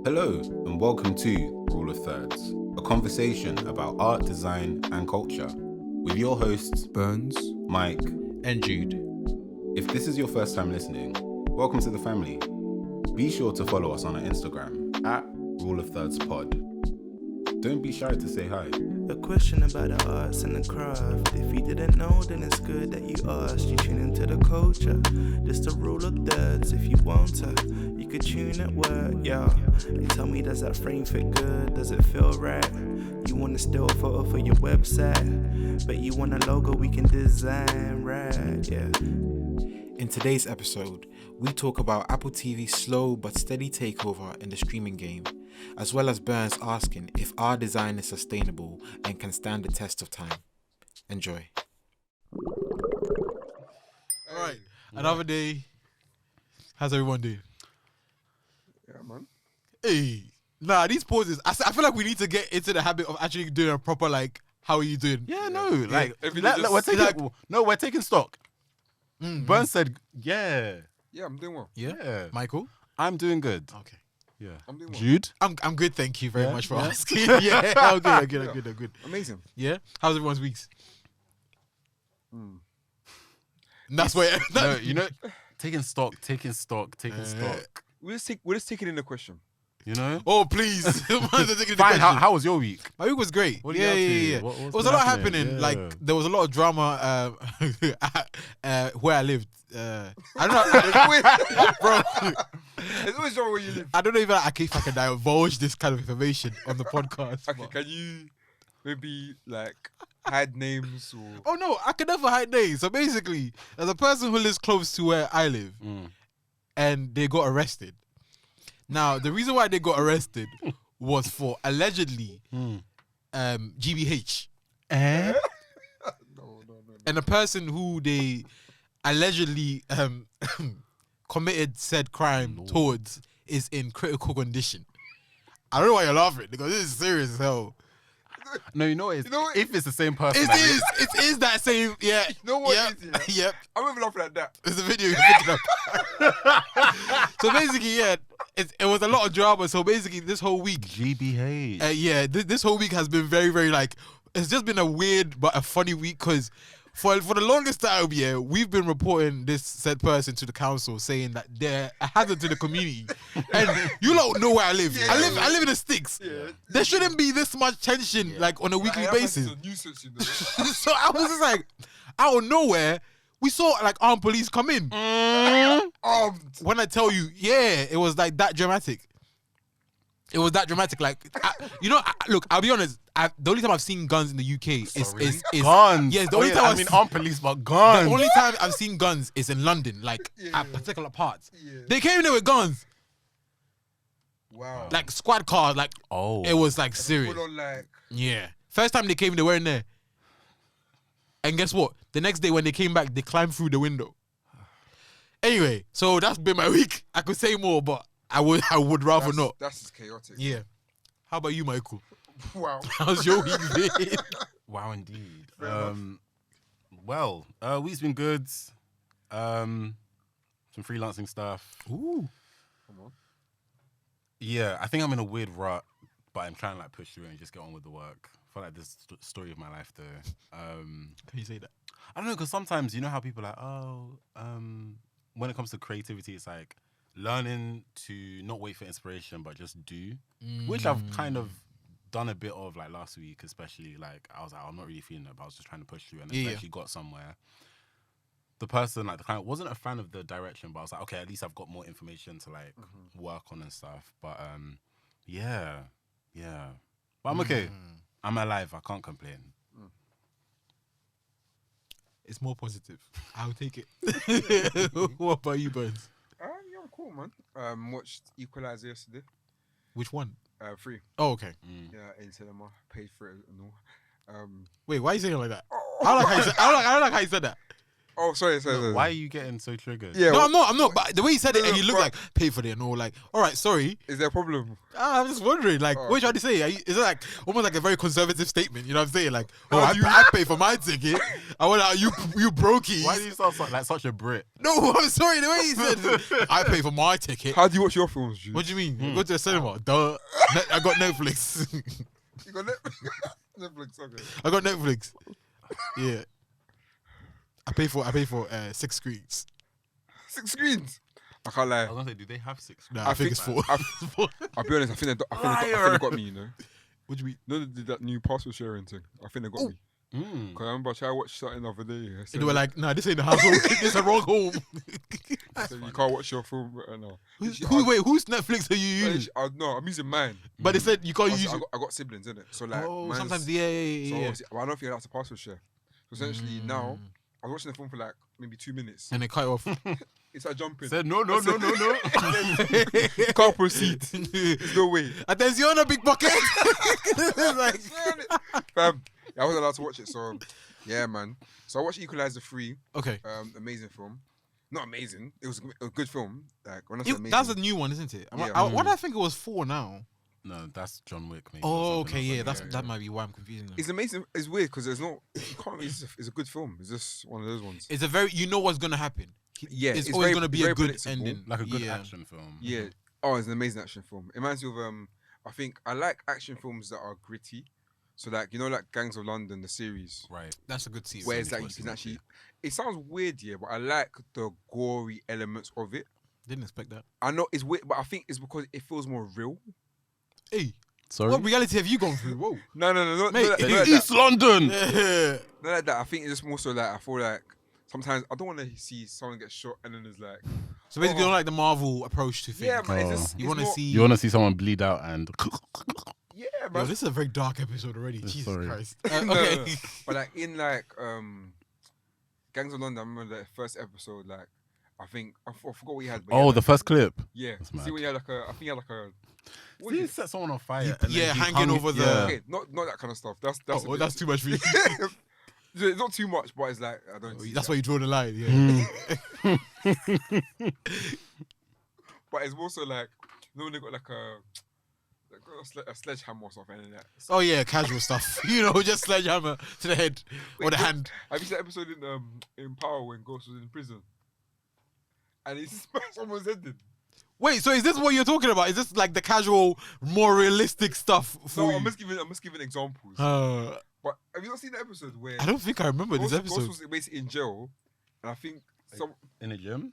Hello and welcome to Rule of Thirds, a conversation about art, design and culture with your hosts Berns, Mike and Jude. If this is your first time listening, welcome to the family. Be sure to follow us on our Instagram at Rule of Thirds Pod. Don't be shy to say hi. A question about the arts and the craft. If you didn't know, then it's good that you asked. You tune into the culture. This the rule of thirds. If you want to, you could tune at work, yeah. They tell me, does that frame fit good? Does it feel right? You want a still photo for your website, but you want a logo we can design, right? Yeah. In today's episode, we talk about Apple TV's slow but steady takeover in the streaming game, as well as Berns asking if our design is sustainable and can stand the test of time. Enjoy. Alright, another day. How's everyone doing? Yeah, man. Hey, nah, these pauses. I feel like we need to get into the habit of actually doing a proper how are you doing? Yeah, no, like We're taking stock. Berns said, yeah, Yeah, I'm doing well. yeah. Michael. I'm doing good. Okay. Yeah. I'm doing well. Jude. I'm good. Thank you very Yeah, much for yeah. asking. Yeah, I'm good. Amazing. Yeah. How's everyone's weeks? That's where. No, you know, taking stock. We're just taking in the question. You know. Oh please. Fine. How was your week? My week was great. What did you get up to? Yeah. What's It was a been lot happening? happening. Yeah. Like there was a lot of drama where I lived. I don't know, bro. It's always wrong where you live. I don't know if I can divulge this kind of information on the podcast. Okay, but- can you maybe hide names or? Oh no, I can never hide names. So basically, there's a person who lives close to where I live, and they got arrested. Now, the reason why they got arrested was for allegedly GBH. No. And the person who they allegedly committed said crime towards is in critical condition. I don't know why you're laughing, because this is serious as hell. No, you know what? If it's the same person, It is that same, yeah. You know what Yep. it is, Yep. I'm even laughing at that. There's a video you picked up. So basically, yeah, it was a lot of drama. So basically, this whole week, GBH. this whole week has been very, very it's just been a weird but a funny week, because for the longest time, yeah, we've been reporting this said person to the council saying that they're a hazard to the community. And you don't know where I live. Yeah. I live in the sticks. Yeah. There shouldn't be this much tension on a weekly That basis. person's a nuisance, you know. So I was just like, out of nowhere, we saw armed police come in. Armed. When I tell you, yeah, it was that dramatic. It was that dramatic. Look, I'll be honest. The only time I've seen guns in the UK is Guns. Yes, the only time I mean, armed police, but guns. the only time I've seen guns is in London, at particular parts. Yeah. They came in there with guns, Wow. squad cars. It was serious. Full on Yeah. First time they came, they weren't there. And guess what? The next day when they came back, they climbed through the window. Anyway, so that's been my week. I could say more, but I would rather not. That's just chaotic. Yeah. How about you, Michael? Wow. How's your week been? Wow, indeed. Fair Week's been good. Some freelancing stuff. Ooh. Come on. Yeah, I think I'm in a weird rut, but I'm trying to push through and just get on with the work. I feel like this is the story of my life, though. Can you say that? I don't know, because sometimes you know how people are when it comes to creativity, it's learning to not wait for inspiration, but just do, which I've kind of done a bit of last week, especially. I was I'm not really feeling it, but I was just trying to push through, and then eventually got somewhere. The person, the client, wasn't a fan of the direction, but I was like, okay, at least I've got more information to work on and stuff. But yeah. But I'm okay. I'm alive. I can't complain. It's more positive. I'll take it. What about you, Berns? Yeah, I'm cool, man. Watched Equalizer yesterday. Which one? Free. Oh, okay. Yeah, in cinema. Paid for it and all. Wait, why are you saying it like that? I don't like how you said that. Oh, sorry. Why are you getting so triggered? Yeah. No, I'm not. But the way he said it, No, and you look but- like pay for it and all. Like, all right, sorry. Is there a problem? I'm just wondering, like, Oh, what are you trying to say? Is it like almost like a very conservative statement? You know what I'm saying? Like, oh, How I, do you- I pay for my ticket. I want you brokey. Why do you sound like such a Brit? No, I'm sorry. The way he said, I pay for my ticket. How do you watch your films, Jude? What do you mean? You go to the cinema. Duh. I got Netflix. You got Netflix, okay. I got Netflix. Yeah. I pay for 6 screens. 6 screens. I can't lie. I was gonna say, do they have 6? Nah, I think it's 4. I'll be honest. I think they got me. You know. What do you mean? No, they did that new password sharing thing. I think they got me. Mm. Cause I remember I tried to watch something the other day. I And said, they were like, nah, this ain't the household. This is a wrong home. so you can't watch your film right now. Whose Netflix are you using? No, I'm using mine. But they said you can't use Obviously, it. I got siblings in it, so like. Oh, mine's- sometimes, So yeah. obviously- well, I don't think that's a password share. So essentially, now I was watching the film for like maybe 2 minutes. And they cut it off. It's like jumping. Said no. Can't proceed. There's no way. Attention, a big bucket. Like, Fam, I wasn't allowed to watch it, so yeah, man. So I watched Equalizer 3. okay. Amazing film. Not amazing. It was a good film. Like when I say amazing, That's a new one, isn't it? Yeah. Why do I think it was 4 now? No, that's John Wick. Maybe, Oh, or okay, something yeah. else like That might be why I'm confusing them. it's amazing. It's weird because there's no. You can't. It's a good film. It's just one of those ones. It's a very, you know what's gonna happen. Yeah, it's it's always very- gonna be very a good predictable. ending. like a good Yeah. action film. Yeah. Oh, it's an amazing action film. It reminds me of I think I like action films that are gritty. So like like Gangs of London, the series, Right. That's a good series. where it's only like you twice can a actually. month, It sounds weird, yeah, but I like the gory elements of it. Didn't expect that. I know it's weird, but I think it's because it feels more real. Hey, Sorry. what reality have you gone through? Whoa. No, not Mate, like it- that. East London. Not like that. I think it's just more so like I feel like sometimes I don't want to see someone get shot and then it's like, So basically, you don't like the Marvel approach to things. yeah, man. It's Oh. just You it's want to more- see? You want to see someone bleed out and yeah, Yo, man. this is a very dark episode already. Jesus sorry. Christ. No, Okay. no. But like in like Gangs of London, I remember the first episode. Like I think I forgot what he had. But he oh, had, the first clip. yeah. That's See mad. when he had like I think he had like a. What Did is he it? set someone on fire? You- and then yeah, he hanging hung over it- the- yeah. Okay, not that kind of stuff. That's Oh, a well, bit- that's too much for you. It's not too much, but it's like I don't. see That's that. why you draw the line. Yeah. But it's also like when they got like a sledgehammer or something like that. Oh yeah, casual stuff. You know, just sledgehammer to the head or the hand. Have you seen that episode in Power when Ghost was in prison? And he smashed someone's head in. Wait, so is this what you're talking about? Is this like the casual, more realistic stuff for No, you? I'm just giving examples. Uh, But have you not seen the episode where I don't think I remember this Ghost episode. was basically in jail, and I think in the gym.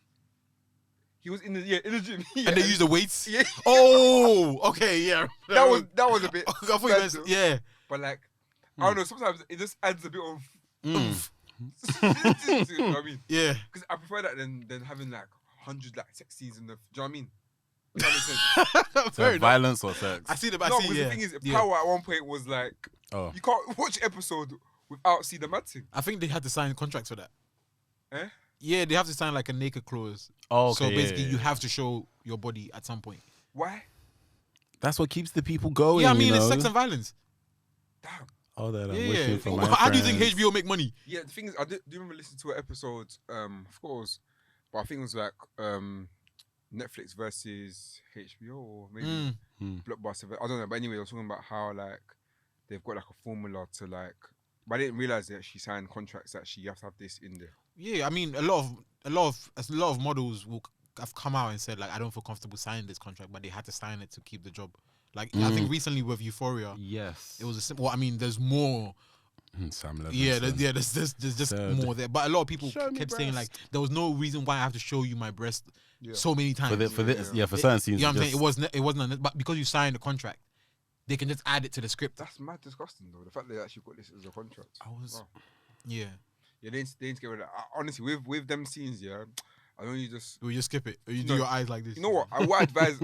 he was in the gym. Yeah. And they use the weights. Yeah. Oh, okay, yeah. that was a bit. I thought you meant, mental. yeah. But like I don't know. Sometimes it just adds a bit of. Mm. You know what I mean? Yeah. Because I prefer that than having like 100 like sex scenes in the. Do you know what I mean? If that makes sense. So Fair enough. violence or sex? I see the. I No, see. because Yeah. the thing is, yeah. Power at one point was like, Oh. you can't watch episode without see the mad thing. I think they had to sign contracts for that. Eh? Yeah, they have to sign like a naked clause. Oh, So okay, basically, yeah, you yeah. have to show your body at some point. Why? That's what keeps the people going. Yeah, I mean, you it's know? sex and violence. Damn. Oh, they're like Yeah, wishing yeah. for my How do you think friends. HBO make money? Yeah, the thing is, do you remember listening to an episode? Of course, but I think it was like Netflix versus HBO or maybe Blockbuster. I don't know. But anyway, I was talking about how like they've got like a formula to like. But I didn't realize that she signed contracts that you have to have this in there. Yeah, I mean, a lot of models will have come out and said like, I don't feel comfortable signing this contract, but they had to sign it to keep the job. Like I think recently with Euphoria, Yes. it was a simple. I mean, there's more. Sam Levinson. Yeah, there's just Third. more there. But a lot of people Show me kept saying like, breast. there was no reason why I have to show you my breast Yeah. so many times. for this, yeah, for certain scenes. You know what I'm just- saying? It wasn't, but because you signed the contract, they can just add it to the script. That's mad disgusting though. The fact that they actually got this as a contract. I was, Wow. yeah. Yeah, they need to get rid of that. Honestly, with them scenes, yeah, I don't you just. Will you skip it? Or you do No. your eyes like this? You know what? What I advise.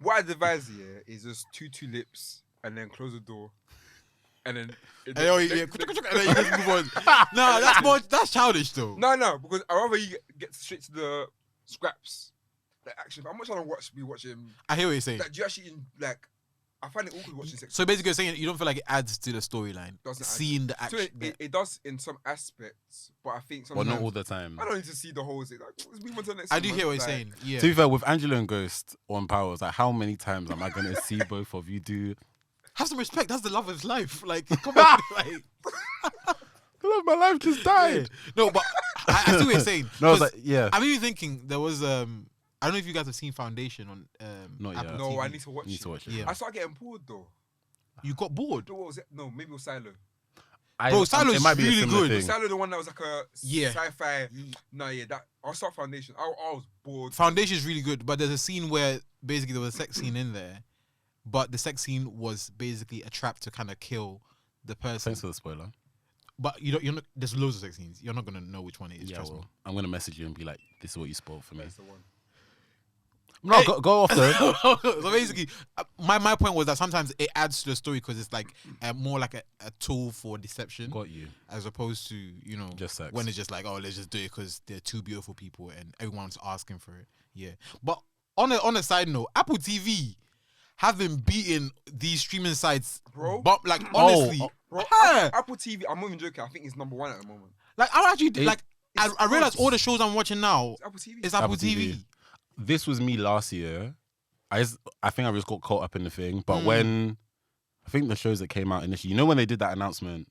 What I advise, yeah, is just two lips and then close the door, and then. And then you just move on. No, that's childish though. No, because I rather you get straight to the scraps. Like, actually, I'm not trying to be watching. I hear what you're saying. Like, do you actually like I find it awkward watching sex. So basically, you're saying you don't feel like it adds to the storyline. Doesn't add. Seeing the So action. it does in some aspects, but I think But sometimes not all the time. I don't need to see the whole thing. Like, let's move on to the next. I one, do man. hear what you're Like, saying. Yeah. To be fair, with Angela and Ghost on Powers, like how many times am I gonna see both of you do? Have some respect. That's the love of his life. Like, come on. Like, The love of my life just died. no, but I see what you're saying. No, I was 'Cause like, yeah. I'm even thinking there was I don't know if you guys have seen Foundation on Not yet. Apple No, TV. I need to watch Need it. to watch it. Yeah. I started getting bored though. You got bored. What was it? No, maybe it was Silo. Bro, Silo's it might be a really similar good. thing. Silo, the one that was like a Yeah. sci-fi. No, yeah, that. I'll start Foundation. I was bored. Foundation is really good, but there's a scene where basically there was a sex scene in there, but the sex scene was basically a trap to kind of kill the person. Thanks for the spoiler. But you're not. There's loads of sex scenes. You're not gonna know which one it is. Yeah, trust well, me. I'm gonna message you and be like, "This is what you spoiled for me." That's the one. No, go off though. So basically, my point was that sometimes it adds to the story because it's like more like a tool for deception, Got you. as opposed to Just sex. when it's just like, oh, let's just do it because they're two beautiful people and everyone's asking for it. Yeah, but on a side note, Apple TV have been beating these streaming sites, Bro. But like honestly, Bro, huh? Apple TV. I'm not even joking. I think it's number 1 at the moment. Like I actually It- like I it's realize good. all the shows I'm watching now It's Apple TV. is Apple Apple TV. TV. This was me last year. I think I just got caught up in the thing. But Mm. when I think the shows that came out initially, when they did that announcement,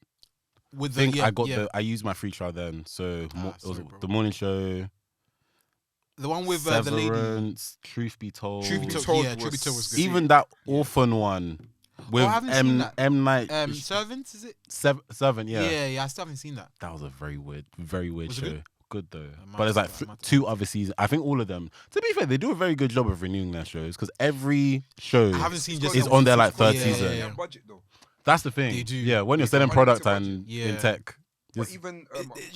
With I think the, I got I used my free trial then. So it was sorry, bro. the morning show, the one with the lady. Severance, Truth Be Told. Truth Be Told Told, yeah, was Truth Be Told was good. Even that orphan one with I haven't seen that. M Night Servants, is it? Servant, yeah. Yeah, I still haven't seen that. That was a very weird Was it show. good? Good though. might But there's like see that, I might see 2 other seasons. I think all of them. To be fair, they do a very good job of renewing their shows because every show I haven't seen just is the on their one like third season. season. They have budget though. That's the thing. They do. Yeah, when you're It's selling unlimited product budget. and Yeah. in tech, But it's even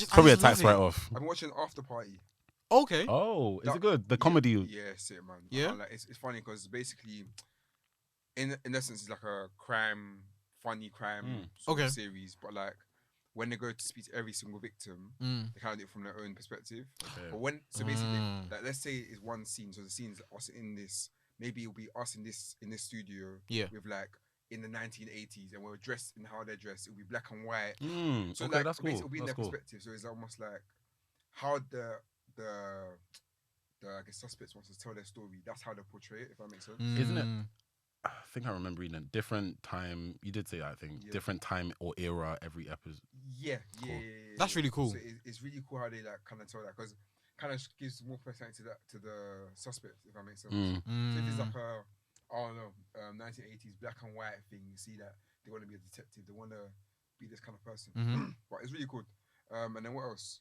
probably a just tax love it. write-off. I'm watching After Party. Okay. Oh, is That- it good? The comedy. Yeah, sick man. Yeah? Like, it's funny because basically, in essence, it's like a funny crime sort Okay. of series. But like when they go to speak to every single victim, Mm. they kind of do it from their own perspective. Okay. But basically, Mm. like let's say it's one scene. So the scene's us in this. Maybe it'll be us in this studio. Yeah. With like in the 1980s, and we're dressed in how they're dressed. It'll be black and white. So Okay, like that's cool. basically it'll be in That's their cool. perspective. So it's almost like how the I guess suspects wants to tell their story. That's how they portray it. If that makes sense. Isn't it? Mm. I think I remember reading a different time. You did say that, I think. Yeah. Different time or era every episode. Yeah, Cool. yeah. That's really cool. So it's really cool how they like kind of tell that because kind of gives more personality to the suspect. If that makes sense. Mm. So if it's Mm. like a I don't know 1980s black and white thing, you see that they want to be a detective. They want to be this kind of person. Mhm. But it's really good. And then what else?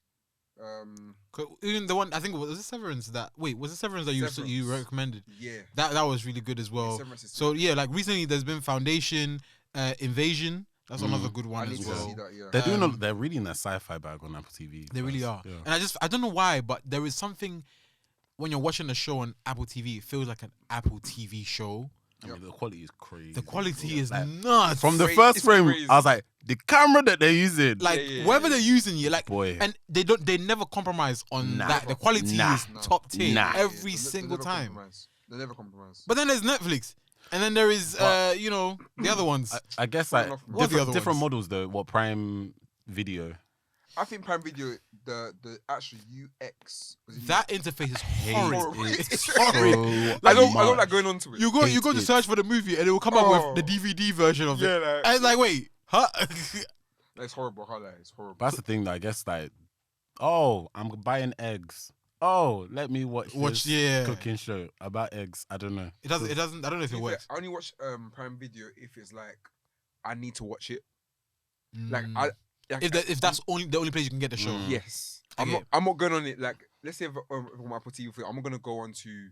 Even the one I think was it Severance that was it Severance that you Severance. recommended? Yeah. That was really good as well. Severance is So sick. yeah, like recently there's been Foundation, Invasion. That's another good I one need as to well. see that. Yeah. They're they're really in their sci-fi bag on Apple TV. They really first. are. Yeah. And I don't know why, but there is something when you're watching a show on Apple TV, it feels like an Apple TV show. I mean, the quality is crazy. The quality Yeah. is Like, nuts. from the Crazy. first It's frame, crazy. I was like, the camera that they're using, like Yeah. whatever they're using, you like, boy. and they never compromise on Nah. that. The quality Nah. is top tier Nah. every They single never time. compromise. They never compromise. But then there's Netflix, and then there is the other ones. I guess Fair like enough, man. What are the other different ones? models though. What Prime Video? I think Prime Video, the actual UX. was it That interface is horrid. Horrid. It's So horrid. I don't like going on to it. You go to search for the movie, and it will come up Oh. with the DVD version of Yeah, it. like- And it's like, wait, huh? It's horrible. How that is horrible. But that's the thing that I guess like, oh, I'm buying eggs. Oh, let me watch Watch, this yeah. cooking show about eggs. I don't know. It doesn't. I don't know if To it be fair, works. I only watch Prime Video if it's like I need to watch it. Like Mm. I. Like, if that's the only place you can get the show. Mm. yes, Okay. I'm not going on it. Like let's say if I'm on Apple TV, I'm not gonna go on to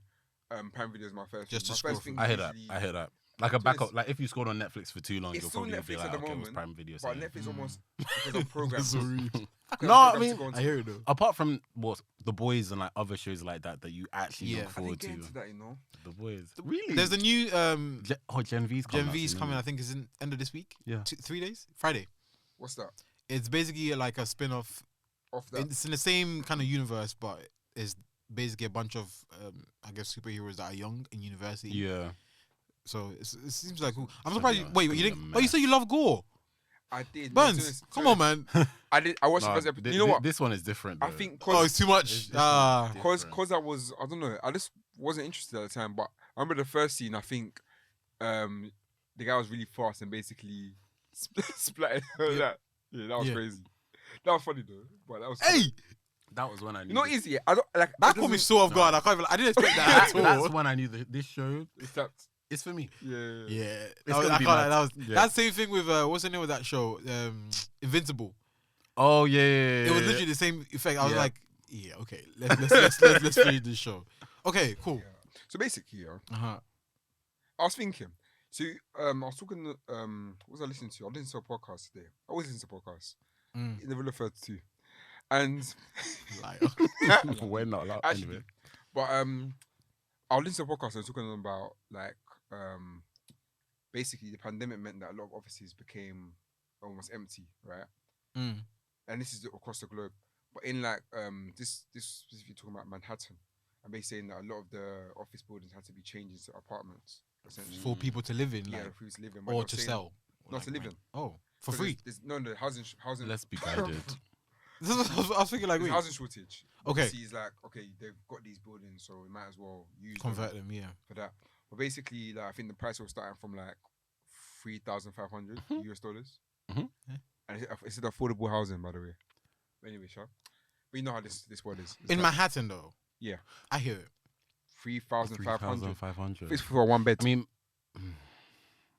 Prime Video as my first. Just thing. to My first scroll thing I is hear that. usually- I hear that. Like a So backup. it's- Like if you scored on Netflix for too long, It's you'll still probably be Netflix like, at the okay, what's moment, Prime Video But saying? Netflix almost because I'm programmed. That's so rude. No, I mean, I hear it though. Apart from what The Boys and like other shows like that that you actually Yeah. look I didn't forward get to. into that, you know. The Boys. Really? There's the new Gen V's coming. Gen out V's soon, coming. isn't I think is in end of this week. Yeah. 3 days. Friday. What's that? It's basically like a spin-off. Off that. It's in the same kind of universe, but it's basically a bunch of I guess superheroes that are young in university. it? Yeah. So it seems like I'm surprised. Similar- Wait, you similar didn't? Oh, you said you love gore. I did. Burns, come on, man. I did. I watched Nah, the first episode. thi- You know thi- what? This one is different. I though. think Oh, it's too much. This one is Ah, different. cause I was, I don't know, I just wasn't interested at the time. But I remember the first scene. I think the guy was really fast and basically splattered her. Yeah. That was Yeah. crazy. That was funny though. But that was hey, That was when I knew. you know, this- easy. I don't like that it caught me doesn't- so off guard. I can't even. I didn't expect that at all. That's when I knew that this show It's that. is for me. Yeah. Yeah, It's that was, gonna I be can't, mad. that was Yeah. that same thing with what's the name of that show? Invincible. Oh yeah. It was literally the same effect. I was Yeah. like, yeah, okay, let's finish this show. Okay, cool. So basically, Uh-huh. I was thinking. So I was talking. What was I listening to? I listened to a podcast today. I always listen to podcasts. Mm. In the Rule of 32. And We're not allowed. actually, Anyway. but I was listening to a podcast and talking about like basically the pandemic meant that a lot of offices became almost empty, right? Mm. And this is across the globe. But in like this specifically talking about Manhattan, and basically saying that a lot of the office buildings had to be changed into apartments, essentially. For people to live in, Yeah, like, for people to live in. but or they're to saying- sell. Not to live in. Oh, for 'Cause free. No, housing. Let's be guided. I was thinking like, There's wait, housing shortage. Okay. Obviously, it's like, okay, they've got these buildings, so we might as well use convert them them, yeah. for that. But basically, like, I think the price was starting from like 3,500 US dollars. Mhm. Yeah. And it's affordable housing, by the way. But anyway, sure. But you know how this world is. It's In like Manhattan, though. Yeah. I hear it. 3,500. 3,500. It's for a one bed. I mean,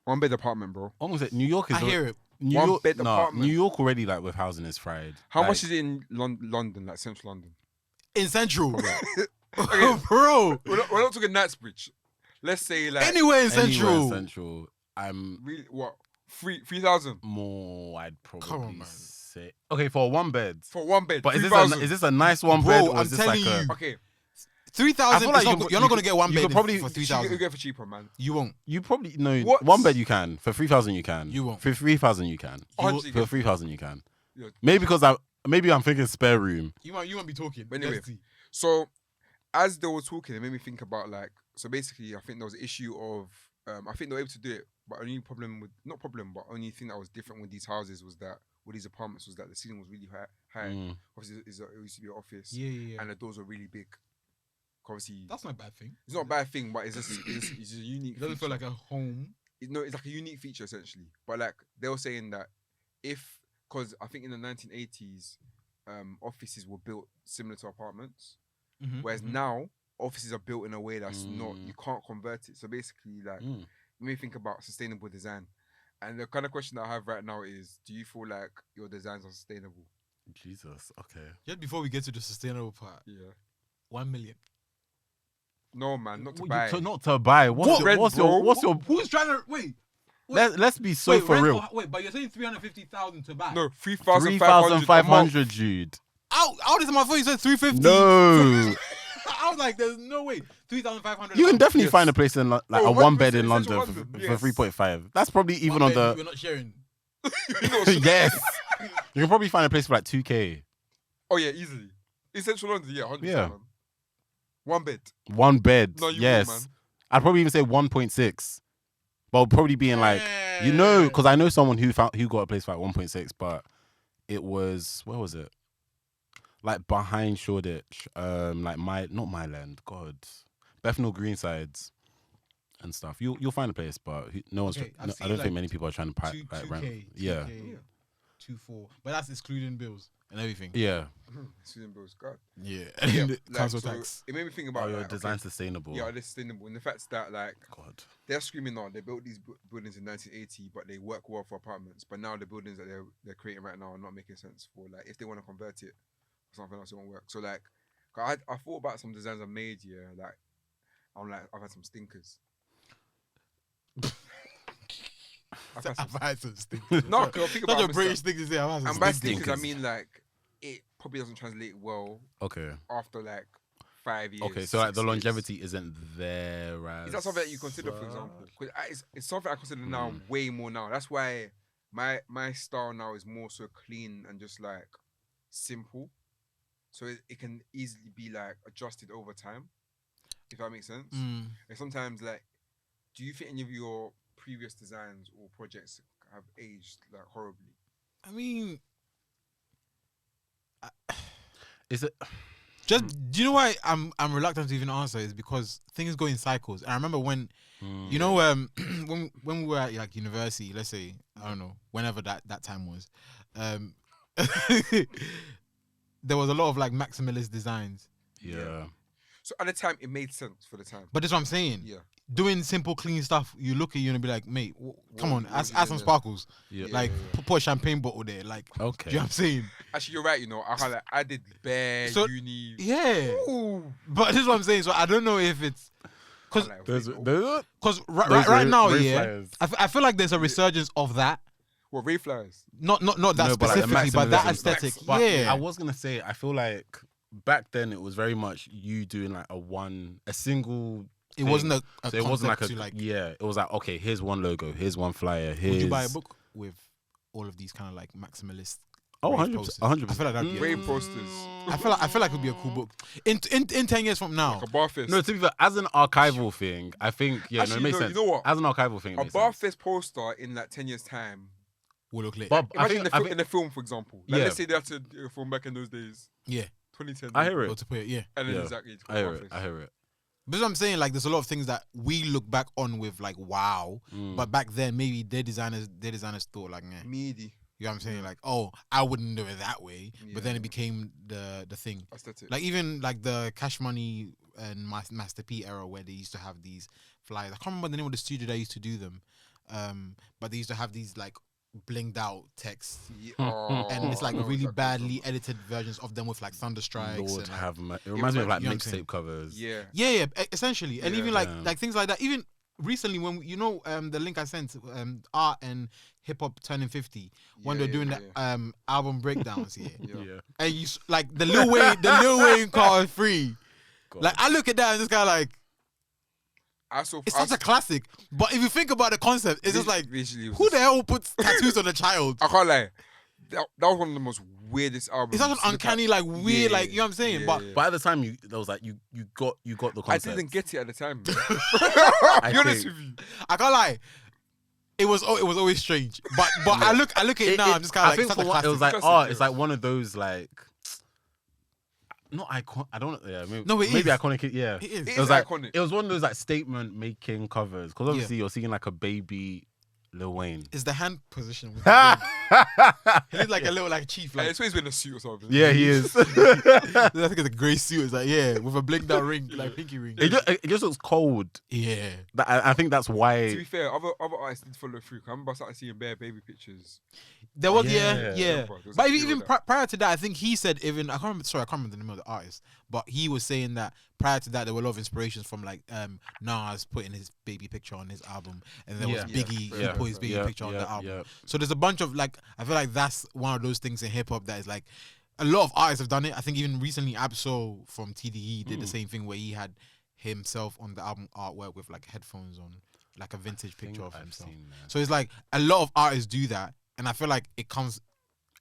one bed apartment, bro. almost like New York is. I hear it. New One York, bed no, apartment. New York already like with housing is fried. How Like, much is it in London, like central London? In Central. Okay. Bro. We're not talking Knightsbridge. Let's say like Anywhere in anywhere in Central. Central, I'm really what 3,000 more. I'd Come on, probably man. say okay for one bed. for one bed. But is 3,000. this a nice one Bro, bed or I'm is this like telling a? you. Okay, 3,000. I feel like You're not going to get one you bed could probably- for you 3,000. get for cheaper, man. You won't. You probably no What? one bed you can for 3,000 you can. You won't. For 3,000 you can. Honestly, For 3,000 you can. Yeah. Maybe because maybe I'm thinking spare room. You won't be talking. But anyway. Let's see. So as they were talking, it made me think about like, so basically, I think there was an issue of, I think they were able to do it, but only problem with, not problem, but only thing that was different with these houses was that, with these apartments was that the ceiling was really high. Mm. Obviously, it used to be an office, Yeah. and the doors were really big. Obviously, That's not a bad thing. it's not a bad thing, but it's just a unique. It doesn't feel feature. like a home. No, it's like a unique feature essentially. But like they were saying that because I think in the 1980s, offices were built similar to apartments, whereas now offices are built in a way that's not, you can't convert it. So basically, like Mm. when we think about sustainable design, and the kind of question that I have right now is, do you feel like your designs are sustainable? Jesus. Okay. Just before we get to the sustainable part, Yeah. 1 million. No, man, not to What, buy. not to buy. What? Red, bro? What's your? Who's trying to wait? Let's be so wait, for rent real. wait, but you're saying 350,000 to buy? No, 3,500. 3,500, Jude. Out is my phone. You said 350. No. I was like, there's no way. 3,500. You can definitely Yes. find a place in like Oh, a one bed 100% in London Central for, London, for yes. 3.5. That's probably even on We're the not sharing. yes. You can probably find a place for like 2K. Oh yeah, easily. In Central London, yeah, 100%. Yeah. Man. One bed. One bed. No, you yes. will, man. I'd probably even say 1.6. But probably being like, you know, because I know someone who got a place for like 1.6, but it was, where was it? Like behind Shoreditch, like not Myland, God, Bethnal Greensides and stuff. You'll find a place, but no one's. Okay, I've I seen, don't like, think many people are trying to rent. 2K, Yeah, 2.4, but that's excluding bills and everything. yeah. Student bills, God. Yeah, Yeah, and like, council so tax. It made me think Oh, about your like, design okay, sustainable. yeah, they're sustainable. And the fact that like God. they're screaming on, they built these buildings in 1980, but they work well for apartments. But now the buildings that they're creating right now are not making sense for like if they want to convert it or something else, it won't work. So like, I thought about some designs I've made. Yeah, like I've had some stinkers. I've had some I've had some stinkers. No, because I think about Such a Mr. British thing to say. I've had some And by stinkers. stinkers, I mean like it probably doesn't translate well Okay. after like 5 years. Okay. So like 6 the years. longevity isn't there. As Is that something that you consider, for example? Because it's something I consider now way more now. That's why my style now is more so clean and just like simple, so it can easily be like adjusted over time, if that makes sense. Mm. And sometimes like do you think any of your previous designs or projects have aged like horribly? I mean, Is it? just do you know why I'm reluctant to even answer is because things go in cycles. And I remember when you know when we were at like university, let's say I don't know whenever that time was, there was a lot of like maximalist designs. Yeah. So at the time, it made sense for the time. But that's what I'm saying. Yeah. Doing simple, clean stuff, you look at you and be like, mate, come on, what add you some doing sparkles. Yeah. Like, put a champagne bottle there. Like, Okay. do you know what I'm saying? Actually, you're right. You know, I did bare So- uni. Yeah. Ooh. But this is what I'm saying. So I don't know if it's because Like, There's what right now, rave yeah, flyers. I feel like there's a resurgence of that. rave flyers? Not that No, but like the specifically, but that maximalism. aesthetic. But Yeah. I was gonna say, I feel like back then it was very much you doing like a single. It wasn't a So it wasn't like concept to like. yeah. It was like, okay, here's one logo, here's one flyer. Here's Would you buy a book with all of these kind of like maximalist? Oh, rave 100%. posters? 100%. I feel like that'd be. Rave posters. I feel like it would be a cool book. In 10 years from now, Like a bar fest. No, to be fair, as an archival thing, I think Actually, it makes no, sense. you know what? As an archival thing, it A makes bar sense. fest poster in like 10 years' time. will look lit. But I Imagine think, in the film, for example. Like, Yeah. let's say they had to do a film back in those days. Yeah, 2010. I hear or it. to put it, yeah. And then Yeah. exactly. It's I hear bar it. fest. I hear it. But that's what I'm saying, like, there's a lot of things that we look back on with like, wow. But back then, maybe their designers thought like, nah. Meaty. You know what I'm saying? Like, oh, I wouldn't do it that way. Yeah. But then it became the thing. Aesthetic. Like even like the Cash Money and Master P era where they used to have these flyers. I can't remember the name of the studio that used to do them. But they used to have these like blinged out texts. Yeah. And it's like I know really exactly badly edited versions of them with like thunder strikes. Lord and, like, have mercy. It reminds me of like you know what I'm saying? mixtape covers. Yeah. yeah, essentially. And Yeah. even like Yeah. things like that. Even recently when you know the link I sent art and hip hop turning 50 when Yeah, they're doing yeah, the album breakdowns here. Yeah. And you like the Lil Wayne car is free. God. Like I look at that and just kind of like it's such a classic. But if you think about the concept, it's just like visually, who the hell puts tattoos on a child? I can't lie. That was one of the most weirdest albums. It's such an to look uncanny, at. like weird, Yeah, like you know what I'm saying. yeah, But yeah. But at the time, there was like you got the I concept. didn't get it at the time. I Be honest think- with you. I can't lie. It was always strange. But I look at it now. I'm just kind I of like think such for a one, classic. it was like Classic, it's yeah. like one of those like. Not icon. I don't. Yeah, maybe, No, it maybe is. iconic. Yeah, It is. It was is like iconic. it was one of those like statement making covers because obviously you're seeing like a baby Lil Wayne. It's the hand position. With the ring. He looks like a little like chief. Like, Like it's always been a suit or something. Yeah, he is. I think it's a grey suit. It's like with a blinked out ring, like pinky ring. It just looks cold. Yeah. I think that's To why. be fair, other artists did follow through. I remember I started seeing bare baby pictures. There was Yeah. yeah. There was But a few even of that. prior to that, I think he said even I can't remember the name of the artist, but he was saying that prior to that there were a lot of inspirations from like Nas putting his baby picture on his album, and there was Yeah. Biggie who Yeah. put his baby Yeah. picture on Yeah. the album. Yeah. So there's a bunch of like I feel like that's one of those things in hip hop that is like a lot of artists have done it. I think even recently Absol from TDE did the same thing where he had himself on the album artwork with like headphones on, like a vintage picture of I've himself. seen that. So it's like a lot of artists do that, and I feel like it comes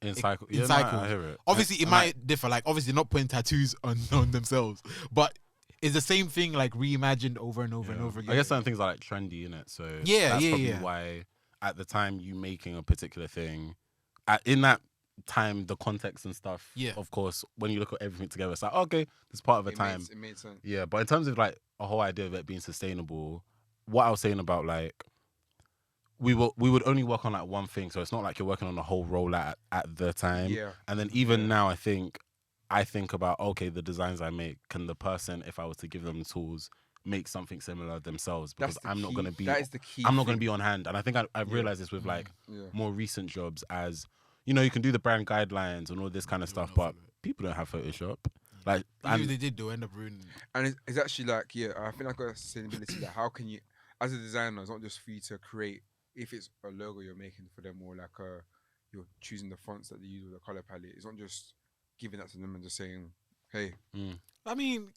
In in cycle. cycles. I hear it. Obviously, it And might differ. Like, obviously, not putting tattoos on themselves, but it's the same thing, like reimagined over and over and over again. I guess certain things are like trendy in it, so Yeah, that's yeah, probably yeah. why at the time you making a particular thing, in that time the context and stuff. Yeah. Of course, when you look at everything together, it's like okay, it's part of a time. It made sense. Yeah, but in terms of like a whole idea of it being sustainable, what I was saying about like we would only work on like one thing, so it's not like you're working on the whole rollout at the time. Yeah. And then even now, I think about okay, the designs I make, can the person, if I was to give them the tools, make something similar themselves? Because That's the I'm not key. going to be. That is the key. I'm not going to thing. be on hand, and I think I've realized this with like Yeah. more recent jobs, as you know, you can do the brand guidelines and all this kind of stuff, but people don't have Photoshop. Like, Even if and they did, they'll end up ruining. And it's actually like, yeah, I think I've got sustainability. Like, how can you, as a designer, it's not just for you to create, if it's a logo you're making for them or like you're choosing the fonts that they use or the color palette, it's not just giving that to them and just saying, hey. I mean,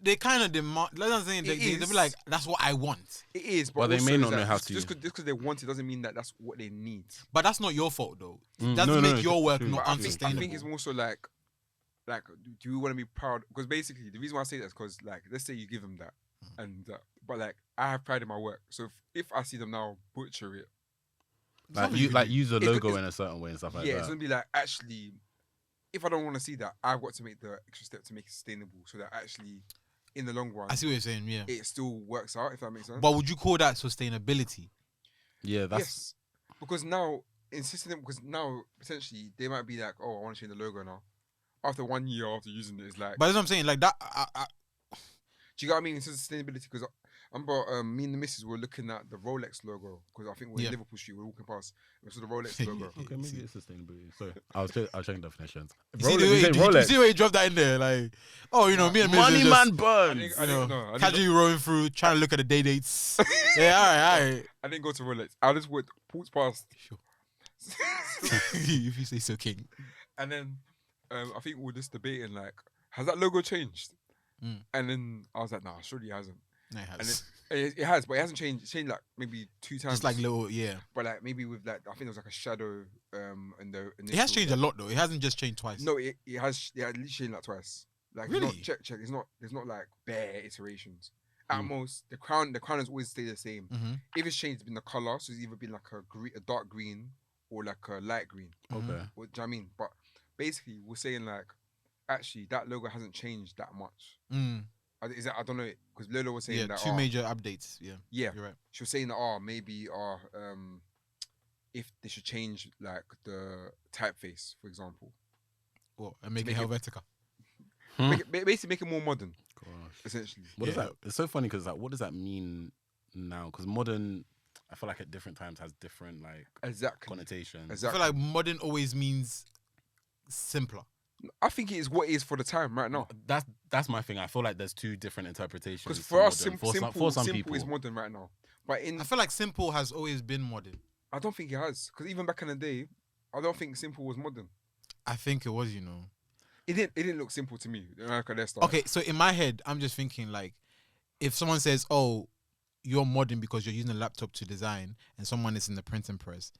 they kind of demand. Like I'm saying, they'll be like, "That's what I want," It is, but Well, they also may it's not know like, how just, to. Just because they want it doesn't mean that that's what they need. but that's not your fault though. It Mm, doesn't no, make your work true. not But unsustainable. I think it's more so like, do we want to be proud? Because basically, the reason why I say that is because, like, let's say you give them that, and but like I have pride in my work. So if I see them now butcher it, Like use the It's- logo it's- in a certain way and stuff like yeah, that. it's gonna be like actually. If I don't want to see that, I've got to make the extra step to make it sustainable, so that actually, in the long run, I see what you're saying. Yeah. it still works out. If that makes sense. But would you call that sustainability? Yeah, that's Yes, because now insisting it, because now potentially they might be like, oh, I want to change the logo now. After 1 year after using it, it's like, But that's what I'm saying. Like that. do you get what I mean? It's sustainability because I remember me and the missus were looking at the Rolex logo because I think we're Yeah. in Liverpool Street, we're walking past, and so the Rolex logo. okay. Maybe it's sustainability. Sorry, I was checking definitions. You see, you see where you dropped that in there? Like, oh, you know, me and Money Mrs. man just, Berns. I didn't know. casually rolling through, trying to look at the day dates. Yeah, all right. I didn't go to Rolex. I just went walked past. Sure. If you say so, King. And then I think we were just debating like, has that logo changed? Mm. And then I was like, nah, surely it hasn't. No, it And has. it has, but it hasn't changed. It's changed like maybe 2 times. Just like little, yeah. but like maybe with like I think there was like a shadow in the. It has changed a lot though. It hasn't just changed twice. No, it has. Yeah, at least changed like twice. Like it's Really? not, check. It's not. There's not like bare iterations. At most, the crown has always stayed the same. Mm-hmm. If it's changed, it's been the color. So it's either been like a dark green or like a light green. Okay. Or, do you know what I mean? But basically, we're saying like, actually, that logo hasn't changed that much. Mm. Is that, I don't know, because Lola was saying Yeah, that. two major updates. Yeah, Yeah, you're right. she was saying that. Maybe if they should change like the typeface, for example, What? And make it Make it- Helvetica. basically make it more modern, Gosh. essentially. What does Yeah. that? It's so funny because like, what does that mean now? Because modern, I feel like at different times has different like Exactly. connotations. I Exactly. feel like modern always means simpler. I think it is what it is for the time right now. That's my thing. I feel like there's two different interpretations. Because to for us, modern. simple, some simple people, is modern right now. But I feel like simple has always been modern. I don't think it has. Because even back in the day, I don't think simple was modern. I think it was, you know. It didn't look simple to me. Like, let's start. Okay, so in my head, I'm just thinking like, if someone says, "Oh, you're modern because you're using a laptop to design," and someone is in the printing press,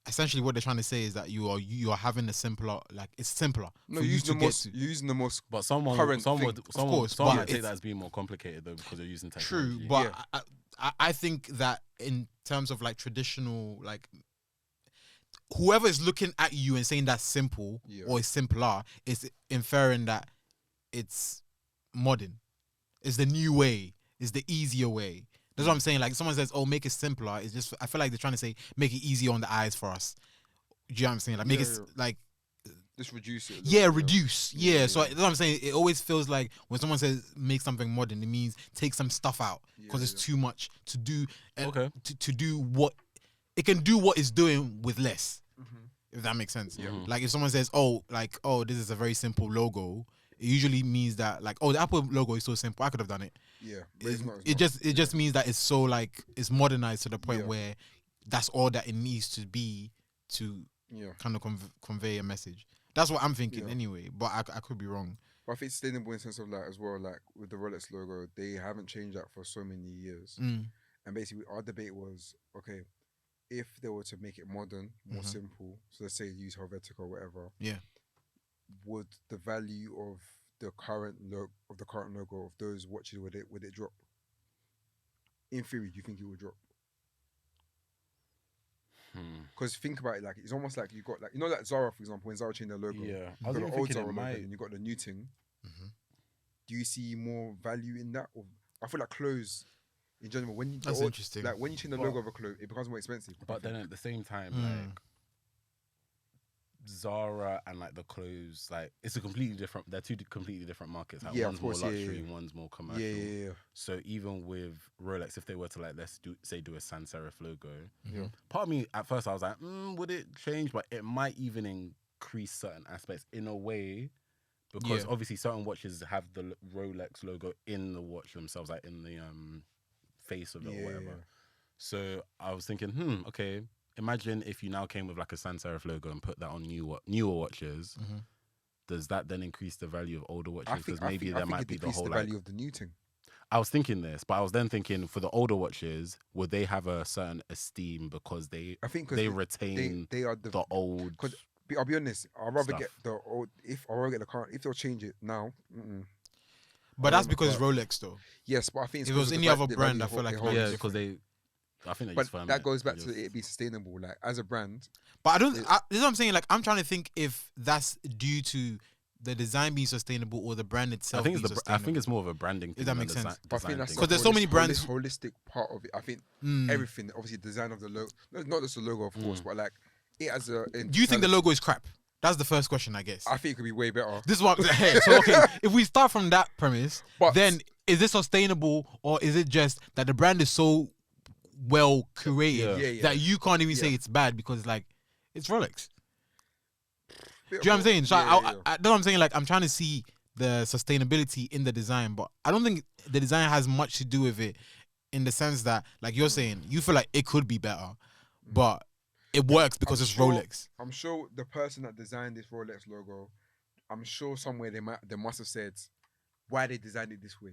essentially what they're trying to say is that you are having a simpler, like it's simpler. No, for you're you to using the get most. to. You're using the most. but someone current some thing. would Of someone, course, someone but would take it's- that as being more complicated though because you're using technology. True, but Yeah. I think that in terms of like traditional, like whoever is looking at you and saying that's simple Yeah. or it's simpler is inferring that it's modern. It's the new way. It's the easier way. That's what I'm saying. Like someone says, "Oh, make it simpler." It's just I feel like they're trying to say make it easier on the eyes for us. Do you know what I'm saying? Like make Yeah, it yeah. like Just reduce it. a little yeah, bit, reduce. Yeah, Yeah. yeah, So yeah. that's what I'm saying. It always feels like when someone says make something modern, it means take some stuff out because Yeah, it's yeah. too much to do. Okay. To do what it can do what it's doing with less. Mhm. If that makes sense. Yeah. Mhm. Like if someone says, "Oh, like this is a very simple logo," it usually means that like, "Oh, the Apple logo is so simple. I could have done it." Yeah. But it's not, It not. just means that it's so like it's modernized to the point Yeah. where that's all that it needs to be to Yeah. kind of convey a message. That's what I'm thinking Yeah. anyway, but I could be wrong. But I think sustainable in the sense of like as well, like with the Rolex logo, they haven't changed that for so many years. Mm. And basically, our debate was okay, if they were to make it modern, more Mhm. simple, so let's say use Helvetica or whatever, Yeah. would the value of the current logo of those watches would it drop? In theory, do you think it would drop? Because think about it, like it's almost like you got like like Zara, for example, when Zara changed their logo, Yeah, I you was got even the old thinking Zara it logo might. and you got the new thing. Mhm. Do you see more value in that? Or I feel like clothes in general, when you That's interesting. like when you change the But- logo of a clothes, it becomes more expensive. I But then think. at the same time, Mm. like Zara and like the clothes, like it's a completely different. They're two completely different markets. Like Yeah, of one's more course, yeah, luxury, yeah. one's more commercial. yeah. So even with Rolex, if they were to like let's do a sans serif logo, Yeah. part of me at first I was like, would it change? But it might even increase certain aspects in a way. Because Yeah. obviously certain watches have the Rolex logo in the watch themselves, like in the face of it or whatever. Yeah. So I was thinking, okay, imagine if you now came with like a sans serif logo and put that on newer watches. Mhm. Does that then increase the value of older watches? I Because think maybe I there think might it be the decreases whole the like. value of the new thing. I was thinking this, but I was then thinking for the older watches, would they have a certain esteem because they I think 'cause they retain they are the old? 'cause I'll be honest, I'd rather stuff. get the old if I rather get the current if they'll change it now. But that's because it's Rolex, though. Yes, but I think it's If it was 'cause of any the other the brand, value I feel like it holds. might be Yeah, because I think they use But firm. that goes back to it being sustainable. Like as a brand, But this is what I'm saying. Like, I'm trying to think if that's due to the design being sustainable or the brand itself. I think it's more of a branding thing. If that than makes a sense. but I think that's Because there's so many brands- holistic part of it. I think Mm. everything, obviously, design of the logo, not just the logo, of course, but like it as a. Do you think the logo is crap? That's the first question, I guess. I think it could be way better. This is what. So okay, if we start from that premise, But- then is it sustainable or is it just that the brand is so well curated Yeah. that you can't even say Yeah. it's bad because like it's Rolex? Do Bit you know what I'm saying? So Yeah, yeah. that's what I'm saying. Like I'm trying to see the sustainability in the design, but I don't think the design has much to do with it in the sense that, like you're saying, you feel like it could be better, but it works because I'm it's sure- Rolex. I'm sure the person that designed this Rolex logo, I'm sure somewhere they must have said why they designed it this way.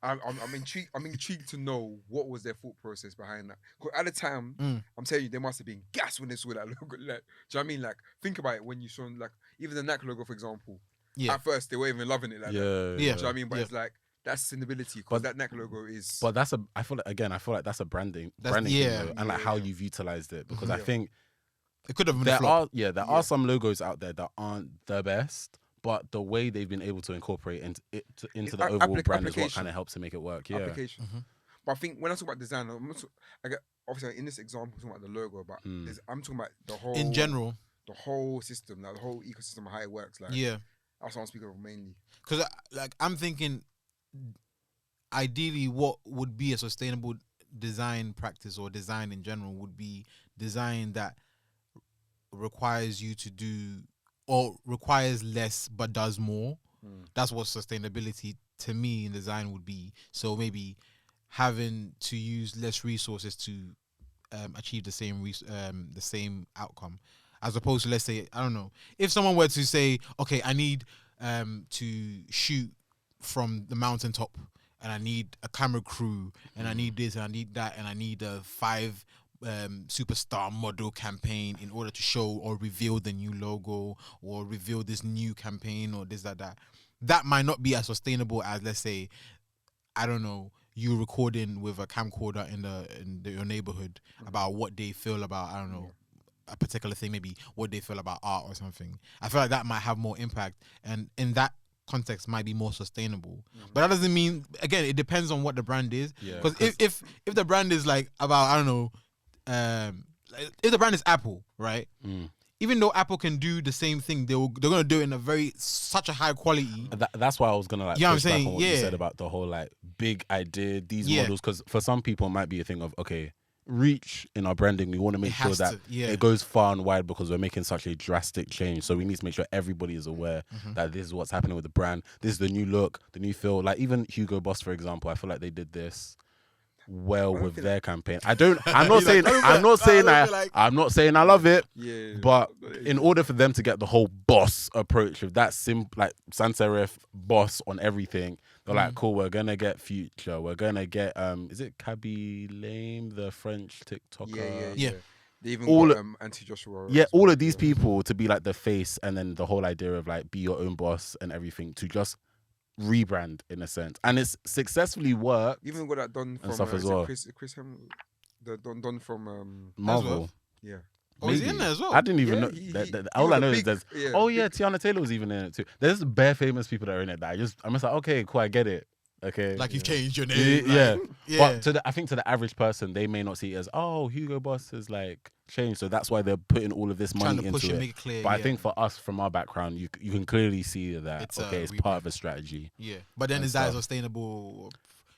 I'm intrigued. I'm intrigued to know what was their thought process behind that. 'Cause at the time, I'm telling you, they must have been gassed when they saw that logo. Like, do you know what I mean? Like, think about it when you saw like even the Nike logo, for example. Yeah. At first, they weren't even loving it like that. Yeah. Do you know what I Yeah. mean? But it's like that's sustainability because that Nike logo is. But I feel like that's a branding That's- thing, yeah. though, and like how you've utilized it. Because I Yeah. think It could have been a there flop. are some logos out there that aren't the best, but the way they've been able to incorporate into the overall brand is what application. kind of helps to make it work. Yeah. application. But I think when I talk about design, obviously in this example, I'm talking about the logo, but I'm talking about the whole In general, the whole system, like the whole ecosystem, how it works. Like, yeah. that's what I'm speaking of mainly. Because I'm thinking, ideally, what would be a sustainable design practice or design in general would be design that requires you to do or requires less but does more. That's what sustainability to me in design would be. So maybe having to use less resources to achieve the same outcome, as opposed to, let's say, I don't know, if someone were to say, okay, I need to shoot from the mountaintop and I need a camera crew and I need this and I need that and I need a 5 superstar model campaign in order to show or reveal the new logo or reveal this new campaign or this, that might not be as sustainable as, let's say, I don't know, you recording with a camcorder in your neighborhood about what they feel about, I don't know, a particular thing, maybe what they feel about art or something. I feel like that might have more impact, and in that context might be more sustainable. But that doesn't mean, again, it depends on what the brand is. Yeah, Because if the brand is like about, I don't know, if the brand is Apple, right? Even though Apple can do the same thing, they're gonna do it in such a high quality. That's why I was gonna like Yeah, I'm push back saying, on what you yeah. said about the whole like big idea, these Yeah. models, because for some people it might be a thing of, okay, reach in our branding, we want to make sure has that to, yeah. it goes far and wide because we're making such a drastic change. So we need to make sure everybody is aware that this is what's happening with the brand. This is the new look, the new feel. Like even Hugo Boss, for example, I feel like they did this well with their campaign. I'm not saying I'm not saying I love it, Yeah. but in order for them to get the whole boss approach of that like sans serif boss on everything, they're like, cool, we're gonna get Future, we're gonna get is it Kaby Lame, the French TikToker? Yeah. They even All got Anti-Joshua. Yeah, as all well, of these yeah. people to be like the face, and then the whole idea of like be your own boss and everything to just rebrand in a sense, and it's successfully worked. Even got that done from stuff as is it well. Chris the Don from Marvel. yeah. Oh, is he Maybe. in there as well? I didn't even Yeah, know. he All was I a know is big- there's. yeah, Oh yeah, big- Tiana Taylor was even in it too. There's bare famous people that are in it that I'm just like, okay, cool, I get it. Okay. Like you've changed your Yeah, name. yeah. Like, yeah. But I think to the average person, they may not see it as, oh, Hugo Boss has like changed, so that's why they're putting all of this Trying money to push into it, it. make it clear. But I yeah. think for us, from our background, you can clearly see that It's a it's rebrand. part of a strategy. Yeah, but then and is that stuff. sustainable?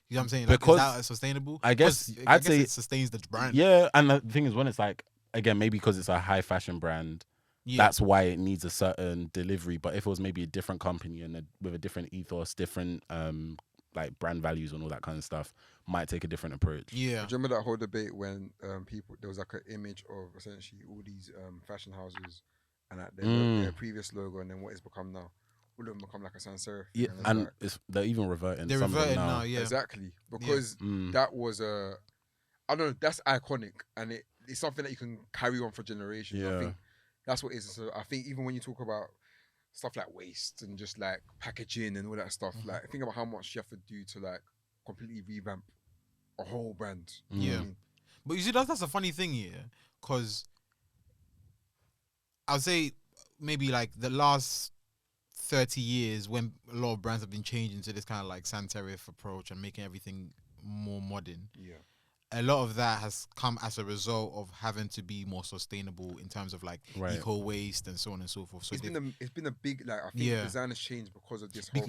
You know what I'm saying? Like, Because is that sustainable? I guess 'Cause I'd say it sustains the brand. Yeah, and the thing is, when it's like, again, maybe because it's a high fashion brand, Yeah. that's why it needs a certain delivery. But if it was maybe a different company and with a different ethos, different like brand values and all that kind of stuff, might take a different approach. Yeah. Do you remember that whole debate when there was like an image of essentially all these fashion houses and like their previous logo and then what it's become now? All of them become like a sans serif. Yeah, thing, and it's they're even reverting. They're some of them reverted now. Yeah. exactly because Mm. that was I don't know, that's iconic and it's something that you can carry on for generations. I Yeah. think that's what it is. So I think even when you talk about stuff like waste and just like packaging and all that stuff. Like think about how much you have to do to like completely revamp a whole brand. You know what I mean? But you see, that's a funny thing here, because I'll say maybe like the last 30 years, when a lot of brands have been changing to this kind of like sans serif approach and making everything more modern. Yeah. A lot of that has come as a result of having to be more sustainable in terms of like eco waste and so on and so forth. So it's been a big, like, I think design has changed because of this whole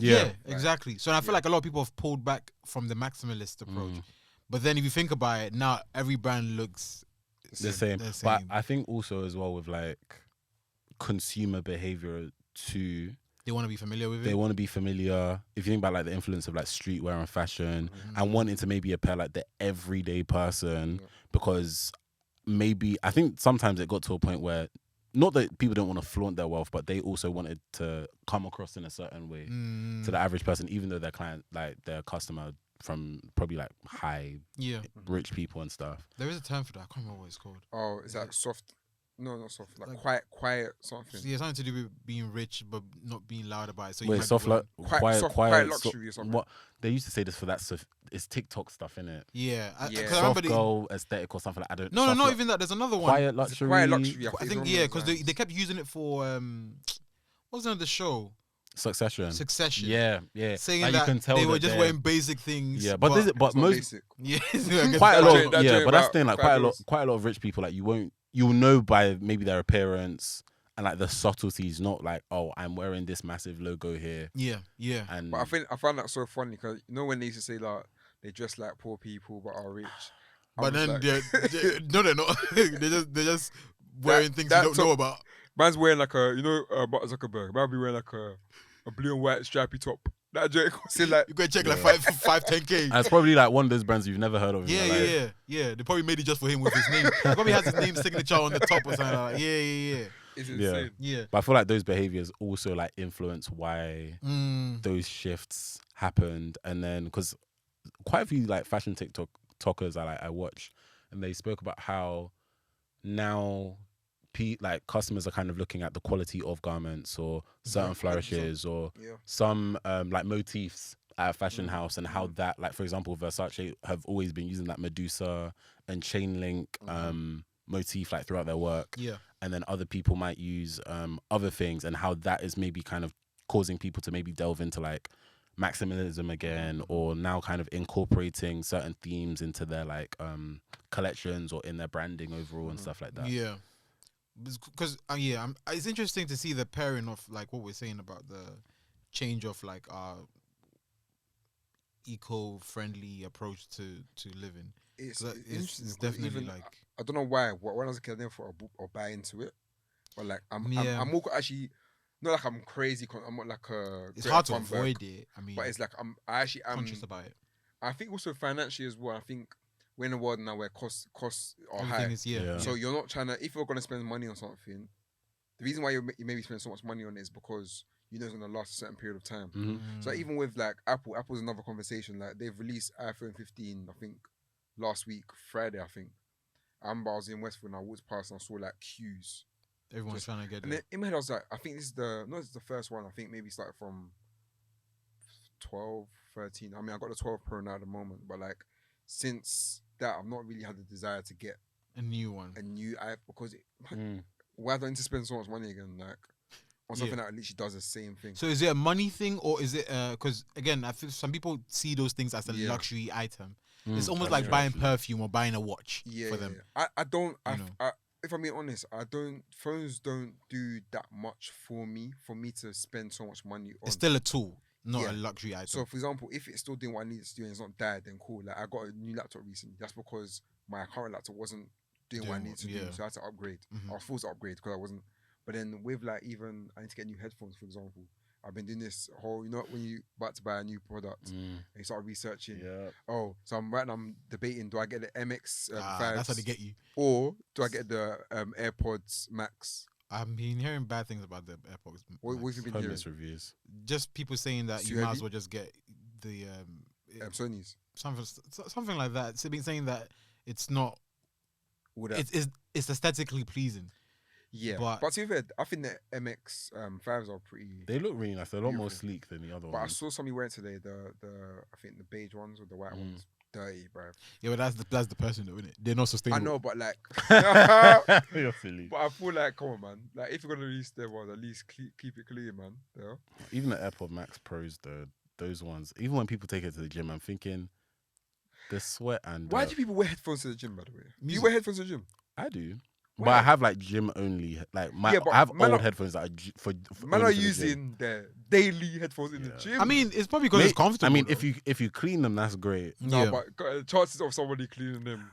exactly. So I feel like a lot of people have pulled back from the maximalist approach. But then if you think about it, now every brand looks the same. But I think also as well with like consumer behavior too. They want to be familiar with it. They want to be familiar. If you think about like the influence of like streetwear and fashion, and wanting to maybe appear like the everyday person, because maybe I think sometimes it got to a point where, not that people don't want to flaunt their wealth, but they also wanted to come across in a certain way to the average person, even though their client, like their customer, from probably like high rich people and stuff. There is a term for that. I can't remember what it's called. Oh, is that soft? No, not soft. Like quiet something. Yeah, something to do with being rich but not being loud about it. So wait, soft, quiet luxury or something. What they used to say this for that stuff. It's TikTok stuff, innit? Yeah, I soft girl aesthetic or something like. I don't. No, not even that. There's another one. Quiet luxury. Quiet luxury. I think because they kept using it for what's the name of the show? Succession. Yeah. Saying like that you can tell they were just wearing basic things. Yeah, but most basic. quite a lot. But that's the thing. Like quite a lot of rich people. Like you'll know by maybe their appearance and like the subtleties. Not like, oh, I'm wearing this massive logo here. Yeah. And but I find that so funny, because you know when they used to say like they dress like poor people but are rich. But then like, they're not. they're just wearing things you don't know about. Man's wearing like a, Mark Zuckerberg. Man be wearing like a blue and white stripy top. That joke was like, you go check like 10K. And it's probably like one of those brands you've never heard of. Yeah. They probably made it just for him with his name. He probably has his name signature on the top or something like that. Yeah. It's insane. Yeah. But I feel like those behaviors also like influence why those shifts happened. And then because quite a few like fashion TikTokers I watch, and they spoke about how now like customers are kind of looking at the quality of garments or certain flourishes or some like motifs at a fashion house, and how that, like for example Versace have always been using that Medusa and chain link motif like throughout their work, and then other people might use other things, and how that is maybe kind of causing people to maybe delve into like maximalism again, or now kind of incorporating certain themes into their like collections or in their branding overall and stuff like that. Because it's interesting to see the pairing of like what we're saying about the change of like our eco-friendly approach to living. It's definitely even, like, I don't know why. When I was a kid, I never thought or buy into it, but like I'm more actually not like I'm crazy. I'm not like a. It's hard to avoid it. I mean, but it's like I'm conscious about it. I think also financially as well. I think we're in a world now where costs are high. So you're not trying to, if you're going to spend money on something, the reason why you maybe spend so much money on it is because you know it's going to last a certain period of time. So even with like Apple's another conversation. Like they've released iPhone 15, I think last week, Friday, I think. I remember I was in Westfield and I walked past and I saw like queues. Everyone's trying to get and it. In my head I was like, I think this is the first one. I think maybe started from 12, 13. I mean, I got the 12 Pro now at the moment, but like since that, I've not really had the desire to get a new one. Because why do I need to spend so much money again? Like on something that literally does the same thing. So is it a money thing, or is it because again, I feel some people see those things as a luxury item. It's almost like buying perfume or buying a watch for them. I don't. If I'm being honest, phones don't do that much for me to spend so much money on. It's still a tool, not a luxury item. So for example, if it's still doing what I need to do and it's not died, then cool. Like I got a new laptop recently. That's because my current laptop wasn't doing what I needed to do. So I had to upgrade. I was forced to upgrade because I wasn't. But then with like even I need to get new headphones, for example. I've been doing this whole, when you about to buy a new product and you start researching. Oh, so I'm debating, do I get the MX 5s? That's how they get you. Or do I get the AirPods Max? I've been hearing bad things about the AirPods. What have you been hearing? Reviews. Just people saying that you might as well just get the Sony's. Something like that. So been saying that it's not. It's aesthetically pleasing. Yeah, But- but to be fair, I think the MX 5s are pretty. They look really nice. They're a lot more Beautiful. sleek than the other But I ones. saw somebody wearing today I think the beige ones or the white ones, dirty, bro. Yeah, but that's the person though, isn't it? They're not I sustainable. know, but like, You're silly. but I feel like, come on, man. Like, if you're gonna release their ones, at least keep it clean, man. Yeah. Even the AirPod Max Pros, though, those ones. Even when people take it to the gym, I'm thinking the sweat and. Why do people wear headphones to the gym? By the way, do you Music. wear headphones to the gym? I do. Why? But I have like gym only, like Yeah, but I have man old are- headphones that are for Man only are for the gym. using their daily headphones in the Yeah. gym. I mean, it's probably because it's comfortable. I mean, though. if you clean them, that's great. no, yeah. but chances of somebody cleaning them.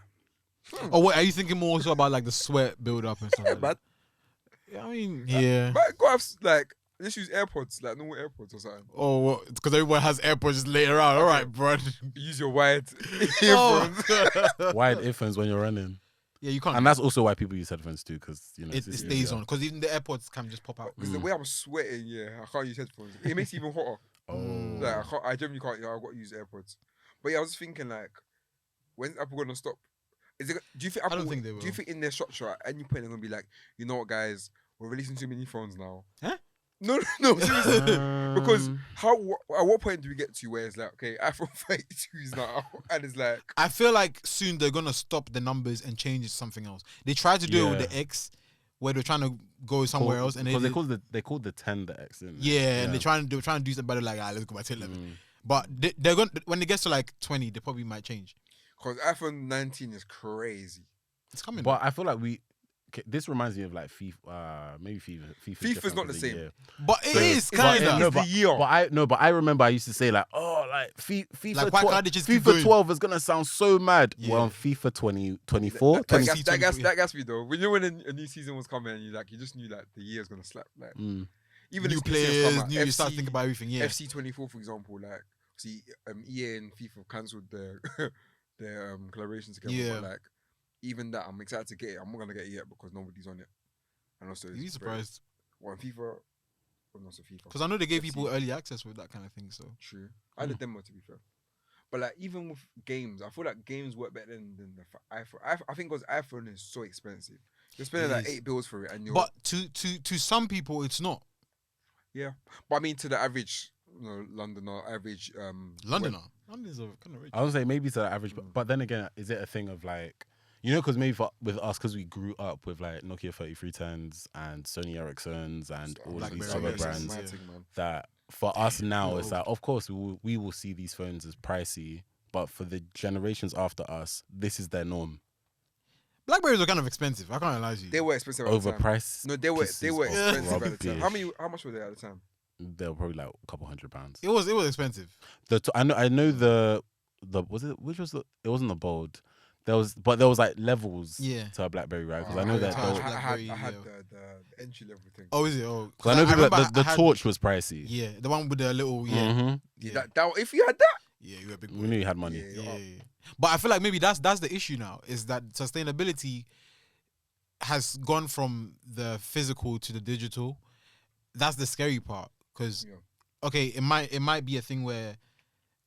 Oh, wait, are you thinking more so about like the sweat build up and stuff? Yeah, like man. that? Yeah, I mean, yeah. But go have like let's use AirPods, like normal AirPods or something. Oh, because everyone has AirPods just laid around. All right, bro. Use your wired Oh. earphones. Wired earphones when you're running, Yeah, you can't. and that's also why people use headphones too, because you know it it's stays easier. on because even the AirPods can just pop out. Because the way I'm sweating, yeah, I can't use headphones. It makes it even hotter. Oh, Like I generally can't. I've got to use AirPods. But yeah, I was just thinking like, when's Apple gonna stop? Do you think Apple? don't think they will. Do you think in their structure at any point they're gonna be like, you know what, guys, we're releasing too many phones now? Huh? No, seriously. Because Um, at what point do we get to where it's like, okay, iPhone 32 is now out, and it's like, I feel like soon they're gonna stop the numbers and change it to something else. They tried to do it with Yeah. the X, where they're trying to go somewhere else, and because they did- called the 10 the X, didn't they? yeah, and they were trying to do something better. Like, let's go back to 11. Mm. But they're going when it gets to like 20, they probably might change. because iPhone 19 is crazy. It's coming. But I feel like this reminds me of like FIFA, maybe FIFA. FIFA's different not the 'cause same. year. but it So- is but- kind no, of. It's the but- year. But I remember I used to say like, oh, like FIFA, Like, why 12, can't they just keep FIFA going? 12 is gonna sound so mad. Yeah. Well, FIFA 2024, That 20, gas me though. When you know when a new season was coming, and you just knew like the year was gonna slap. Like even New if this year's come players, out, new. You start thinking about everything. Yeah. FC 24, for example, like see, EA and FIFA cancelled their their collaboration together. Yeah. But like even that, I'm excited to get it. I'm not gonna get it yet because nobody's on it. And also, You'd be it's surprised Well, on FIFA, well, not so FIFA. because I know they gave FC. people early access with that kind of thing. So True. I had a demo to be fair. But like even with games, I feel like games work better than the iPhone. I think because iPhone is so expensive. You're spending It like is. $8 for it, and you're. but to some people it's not. Yeah, but I mean to the average, Londoner, average. Londoner. London's a kind of rich. I would say maybe to the average, but then again, is it a thing of like, because maybe with us, because we grew up with like Nokia 3310s and Sony Ericssons and all of these BlackBerry, other yeah. brands, Man. that for us now, it's like, of course, we will see these phones as pricey, but for the generations after us, this is their norm. Blackberries are kind of expensive. I can't lie to you. They were expensive at the time. Overpriced. No, they were pieces of expensive at the time. rubbish. How much were they at the time? They were probably like a couple £100. It was expensive. I know the was it which was it wasn't the bold. There was like levels Yeah. to a BlackBerry, right? Because Oh, I know that. Touch, I had BlackBerry, the entry level thing. Oh, is it? Oh, Because I know people remember the I had- torch was pricey. Yeah, the one with the little Mhm. yeah. That if you had that, Yeah, you were a big We boy. knew you had money. Yeah. Yeah, yeah. But I feel like maybe that's the issue now is that sustainability has gone from the physical to the digital. That's the scary part because Yeah. okay, it might be a thing where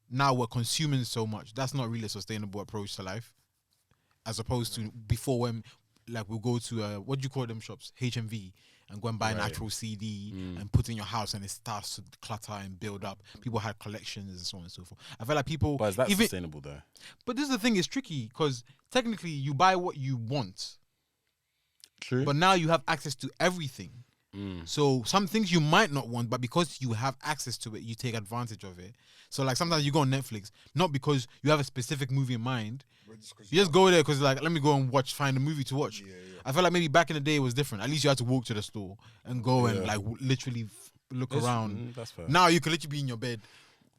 now we're consuming so much. That's not really a sustainable approach to life, as opposed to before when like we'll go to what do you call them shops, HMV, and go and buy an Right. actual CD and put it in your house and it starts to clutter and build up. People had collections and so on and so forth. I feel like people But is that even sustainable though? but this is the thing, it's tricky because technically you buy what you want, True. but now you have access to everything. Mm. So some things you might not want, but because you have access to it, you take advantage of it. So like sometimes you go on Netflix, not because you have a specific movie in mind. You just go there because like, let me go and find a movie to watch. Yeah. I feel like maybe back in the day it was different. At least you had to walk to the store and go and like literally look around. That's fair. Now you can literally be in your bed,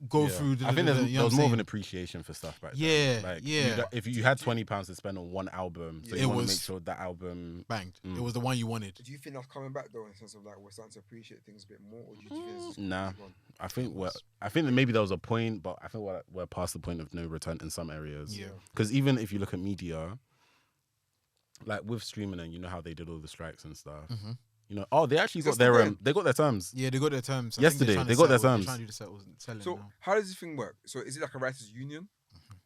go Yeah. through. I think you there know was what more I'm of an saying? appreciation for stuff back Yeah, then. Like, yeah. if you had £20 to spend on one album, so It you want to was- make sure that album. Banged. It was the one you wanted. Do you think that's coming back though, in the sense of like we're starting to appreciate things a bit more, or do you think it's just Nah. gone? I think that maybe there was a point, but I think we're past the point of no return in some areas. Yeah. Because even if you look at media, like with streaming, and you know how they did all the strikes and stuff. Mhm. They actually Is got that still their going? they got their terms. Yeah, they got their terms. I think Yesterday, they're trying to they got their settle- terms. They're trying to do the selling So now. how does this thing work? So is it like a writers' union?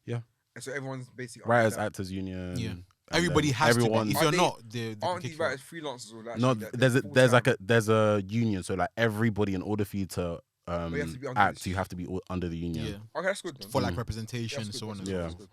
Yeah. And so everyone's basically Writers, under that. Actors Union. Yeah. and Everybody then has to be. everyone. If you're They- not, they Aren't kick these you out. writers freelancers or that? No, actually, like, there's they're there's full-time? a union. So like everybody, in order for you to you have to be under act, this. you have to be under the union. Yeah. Okay, that's good then. For like Mm. representation Yeah, and that's so good, on and that's so Yeah. on. that's good.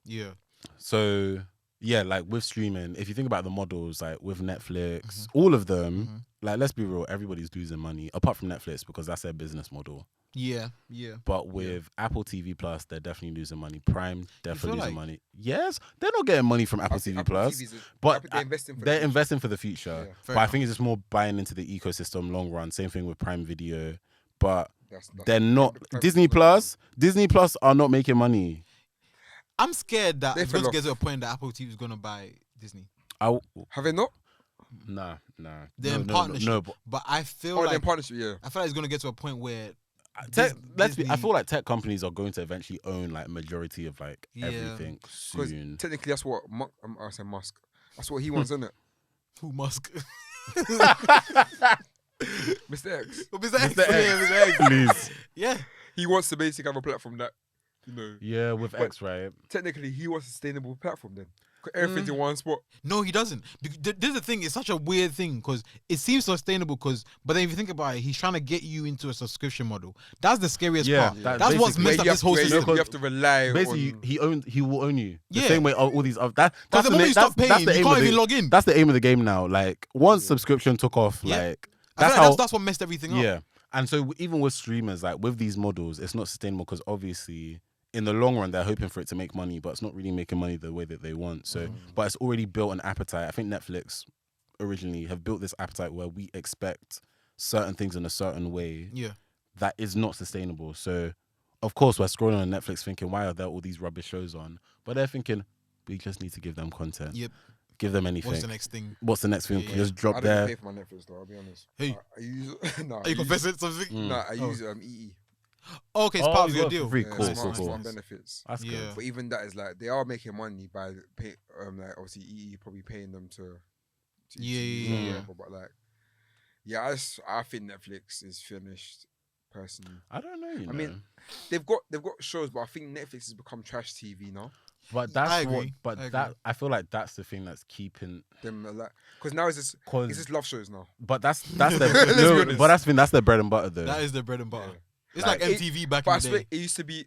Yeah. So yeah, like with streaming, if you think about the models, like with Netflix, Mm-hmm. all of them, like let's be real, everybody's losing money apart from Netflix because that's their business model. Yeah. Yeah. But with Apple TV Plus, they're definitely losing money. Prime definitely losing like- money. Yes, they're not getting money from Apple I think TV Plus, TV's but they're investing for the they're future. investing for the future. Yeah. Fair But I enough. think it's just more buying into the ecosystem long run. Same thing with Prime Video, but That's they're not. Prime- Disney Plus are not making money. I'm scared that They it's going to fell get to a point that Apple TV is going to buy Disney. Have they not? Nah. They're in No, partnership. but But I feel Oh, they're in like partnership. Yeah. I feel like it's going to get to a point where tech, let's be. I Disney- feel like tech companies are going to eventually own like majority of like Yeah. everything Because soon. technically, that's what I said Musk. That's what he wants, isn't it? who Musk. Mr. X. Please. Yeah. He wants to basically have a platform that, Yeah, with But- X, right? technically he wants a sustainable platform then. 'Cause everything's in one spot. No, he doesn't. This is the thing. It's such a weird thing because it seems sustainable. But then if you think about it, he's trying to get you into a subscription model. That's the scariest Yeah, part. that- That's what's basically- messed up you this whole have, system. you have to rely Basically, on... he will own you. The Yeah. same way all these other. Because That's the moment you stop paying, you aim can't of even log in. That's the aim of the game now. Like once subscription took off, Yeah. like I feel that's like how. that's what messed everything up. Yeah, and so even with streamers, like with these models, it's not sustainable because obviously in the long run they're hoping for it to make money, but it's not really making money the way that they want. So, but it's already built an appetite. I think Netflix originally have built this appetite where we expect certain things in a certain way Yeah. that is not sustainable. So, of course, we're scrolling on Netflix thinking, why are there all these rubbish shows on? But they're thinking, we just need to give them content. Yep. Give them anything. What's the next thing? What's the next thing? Yeah. Just I drop don't there. pay for my Netflix though, I'll be honest. Hey. I use... nah, Are you confessing something? Nah, I Oh. use EE. Oh, okay, it's Oh, part of you your got it deal. for free. Yeah, Cool, smart, cool, cool. smart benefits. That's Yeah. good. But even that is like, they are making money by like obviously EE probably paying them to Yeah. whatever, but like, yeah, I think Netflix is finished. Personally, I don't know. I mean, they've got shows, but I think Netflix has become trash TV now. but I that's agree. what. But I that agree. I feel like that's the thing that's keeping. Them like, because now it's just love shows now. But that's their Let's be no, honest. but that's their bread and butter though. That is the bread and butter. Yeah. It's like, Like, MTV back But I in the swear, day. it used to be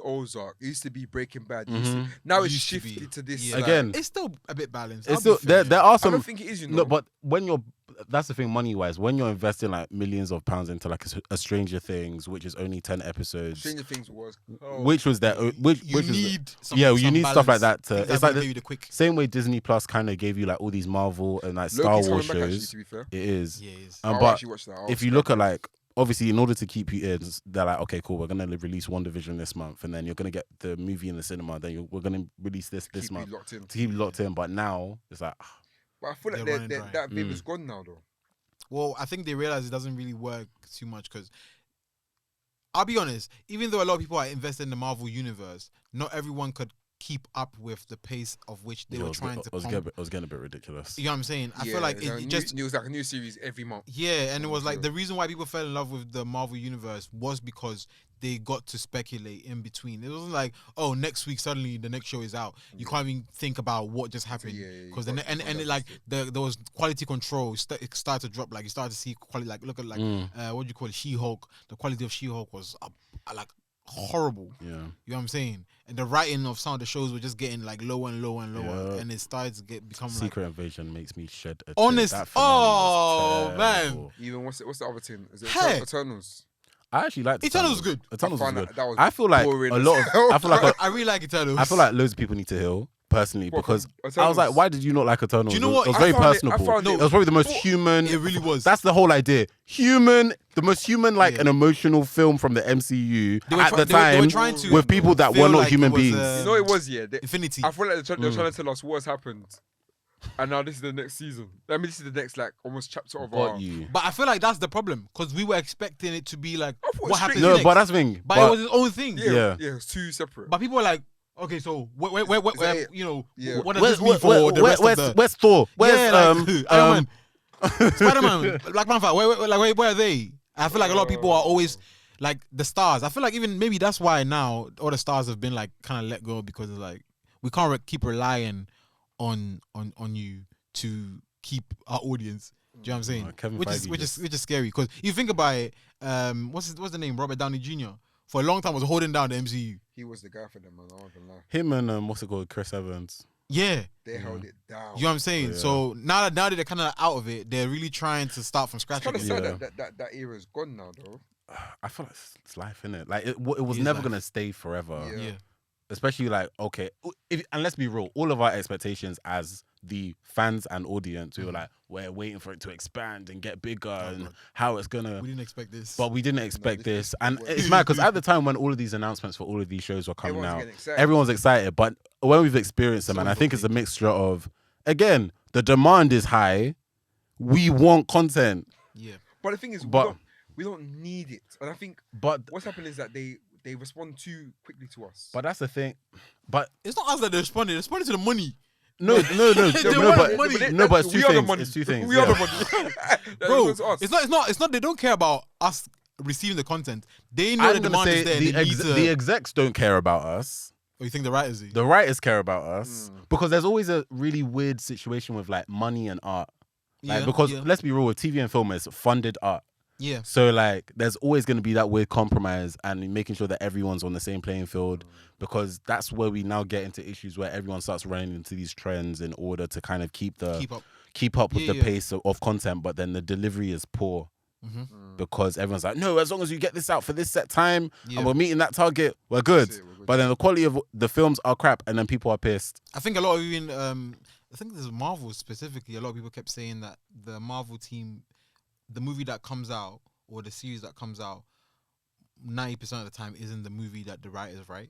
Ozark. It used to be Breaking Bad. Mhm. Now it's Used to be. shifted to this. Yeah. like- Again, It's still a bit balanced. it's I'll still be fair. there are I some. don't think it is. No, but when you're, that's the thing, money wise, when you're investing like millions of pounds into like a Stranger Things, which is only 10 episodes, Stranger Things was. which was that, which You was need some, yeah, you some need stuff like balance. that to. Things It's that like will the give you the quick. same way Disney Plus kind of gave you like all these Marvel and like Star Loki's Wars coming back, actually, shows. to be fair. It is, Yeah, it is. I'll but actually watch that. I'll if you look at like, obviously in order to keep you in, they're like, okay, cool, we're gonna release WandaVision this month, and then you're gonna get the movie in the cinema. Then we're gonna release this keep month you locked in. to keep you locked in. But now it's like, But I feel like They're running dry. that babe Mm. is gone now, though. Well, I think they realize it doesn't really work too much because I'll be honest, even though a lot of people are invested in the Marvel universe, not everyone could keep up with the pace of which they yeah, were trying to. I was getting a bit ridiculous. You know what I'm saying? I Yeah, feel like there's it a just new, it was like a new series every month. yeah, and it was like Yeah. the reason why people fell in love with the Marvel universe was because they got to speculate in between. It wasn't like, oh, next week suddenly the next show is out. You can't even think about what just happened Yeah, you because got- then and you got it, that like system. there was quality control. It started to drop. Like you started to see quality. Like look at like what do you call it? She-Hulk. The quality of She-Hulk was like horrible. Yeah. You know what I'm saying? And the writing of some of the shows were just getting like lower and lower and lower, Yeah. and it started to become like Secret Invasion makes me shed a tear. honest. That finale Oh was man, terrible. Even what's the other thing? Is it Hey. Eternals? I actually liked Eternals was good. Eternals was found good. that was I feel like boring a as lot of. hell. I feel like I really like Eternals. I feel like loads of people need to heal personally What, because from I was Eternals? like, why did you not like Eternals? Do you know It what? was I very found it- I personable. found It was probably the most human. It really was. That's the whole idea. The most human, like Yeah. an emotional film from the MCU They were at try- the they were time trying to with people that feel were not like human it was, beings. You know what it was, yeah. Infinity. I feel like they were trying to tell us what's happened, and now this is the next season. I mean, this is the next like almost chapter of our. Got you. But I feel like that's the problem because we were expecting it to be like I thought it was what happens straight- No, next. but that's the thing. But it was his own thing. Yeah, Yeah. it's two separate. But people were like, okay, so where Is that it? you know, Yeah. what does this mean for the rest of the? where's Thor? Where's Yeah, like, Iron Man, Spider-Man, Black Panther? Where are they? I feel like a lot of people are always like the stars. I feel like even maybe that's why now all the stars have been like kind of let go because it's like we can't keep relying on you to keep our audience. Do you know what I'm saying? Kevin which Feige is scary because you think about it. What's the name? Robert Downey Jr. for a long time was holding down the MCU. He was the guy for them, man. I don't even lie. Him and what's it called, Chris Evans. Yeah, They held it down. you know what I'm saying. Yeah. So now that they're kind of out of it, they're really trying to start from scratch It's kind of again. sad that era's gone now, though. I feel like it's life, innit? Like it was It is never life. gonna stay forever. Yeah. Especially like, okay, and let's be real, all of our expectations as the fans and audience, we were like, we're waiting for it to expand and get bigger and God. how it's gonna. We didn't expect this. But we didn't expect this this. is And what- it's mad because at the time when all of these announcements for all of these shows were coming Everyone's out, getting excited. everyone's excited. But when we've experienced them, and I think it's a mixture of, again, the demand is high. We want content. yeah, But the thing is, But- we don't need it. And I think But what's happened is that they respond too quickly to us. but that's the thing. But it's not us that they're responding to the money. no, They want money. but it's two we are the things. money. It's two things. We are yeah. the money. Bro, That's us. it's not. They don't care about us receiving the content. They know I'm the gonna demand say is there. the, They need to. the execs don't care about us. Oh, you think the writers do? The writers care about us because there's always a really weird situation with like money and art. Like, because let's be real, with TV and film, it's funded art. yeah, So like, there's always going to be that weird compromise and making sure that everyone's on the same playing field, because that's where we now get into issues where everyone starts running into these trends in order to kind of keep up with Yeah, the yeah. pace of content, but then the delivery is poor. Mm-hmm. Because everyone's like, no, as long as you get this out for this set time Yeah. and we're meeting that target, we're good. That's it, we're good. But then the quality of the films are crap, and then people are pissed. I think a lot of even I think there's Marvel specifically. A lot of people kept saying that the Marvel team, the movie that comes out or the series that comes out, 90% of the time isn't the movie that the writers write.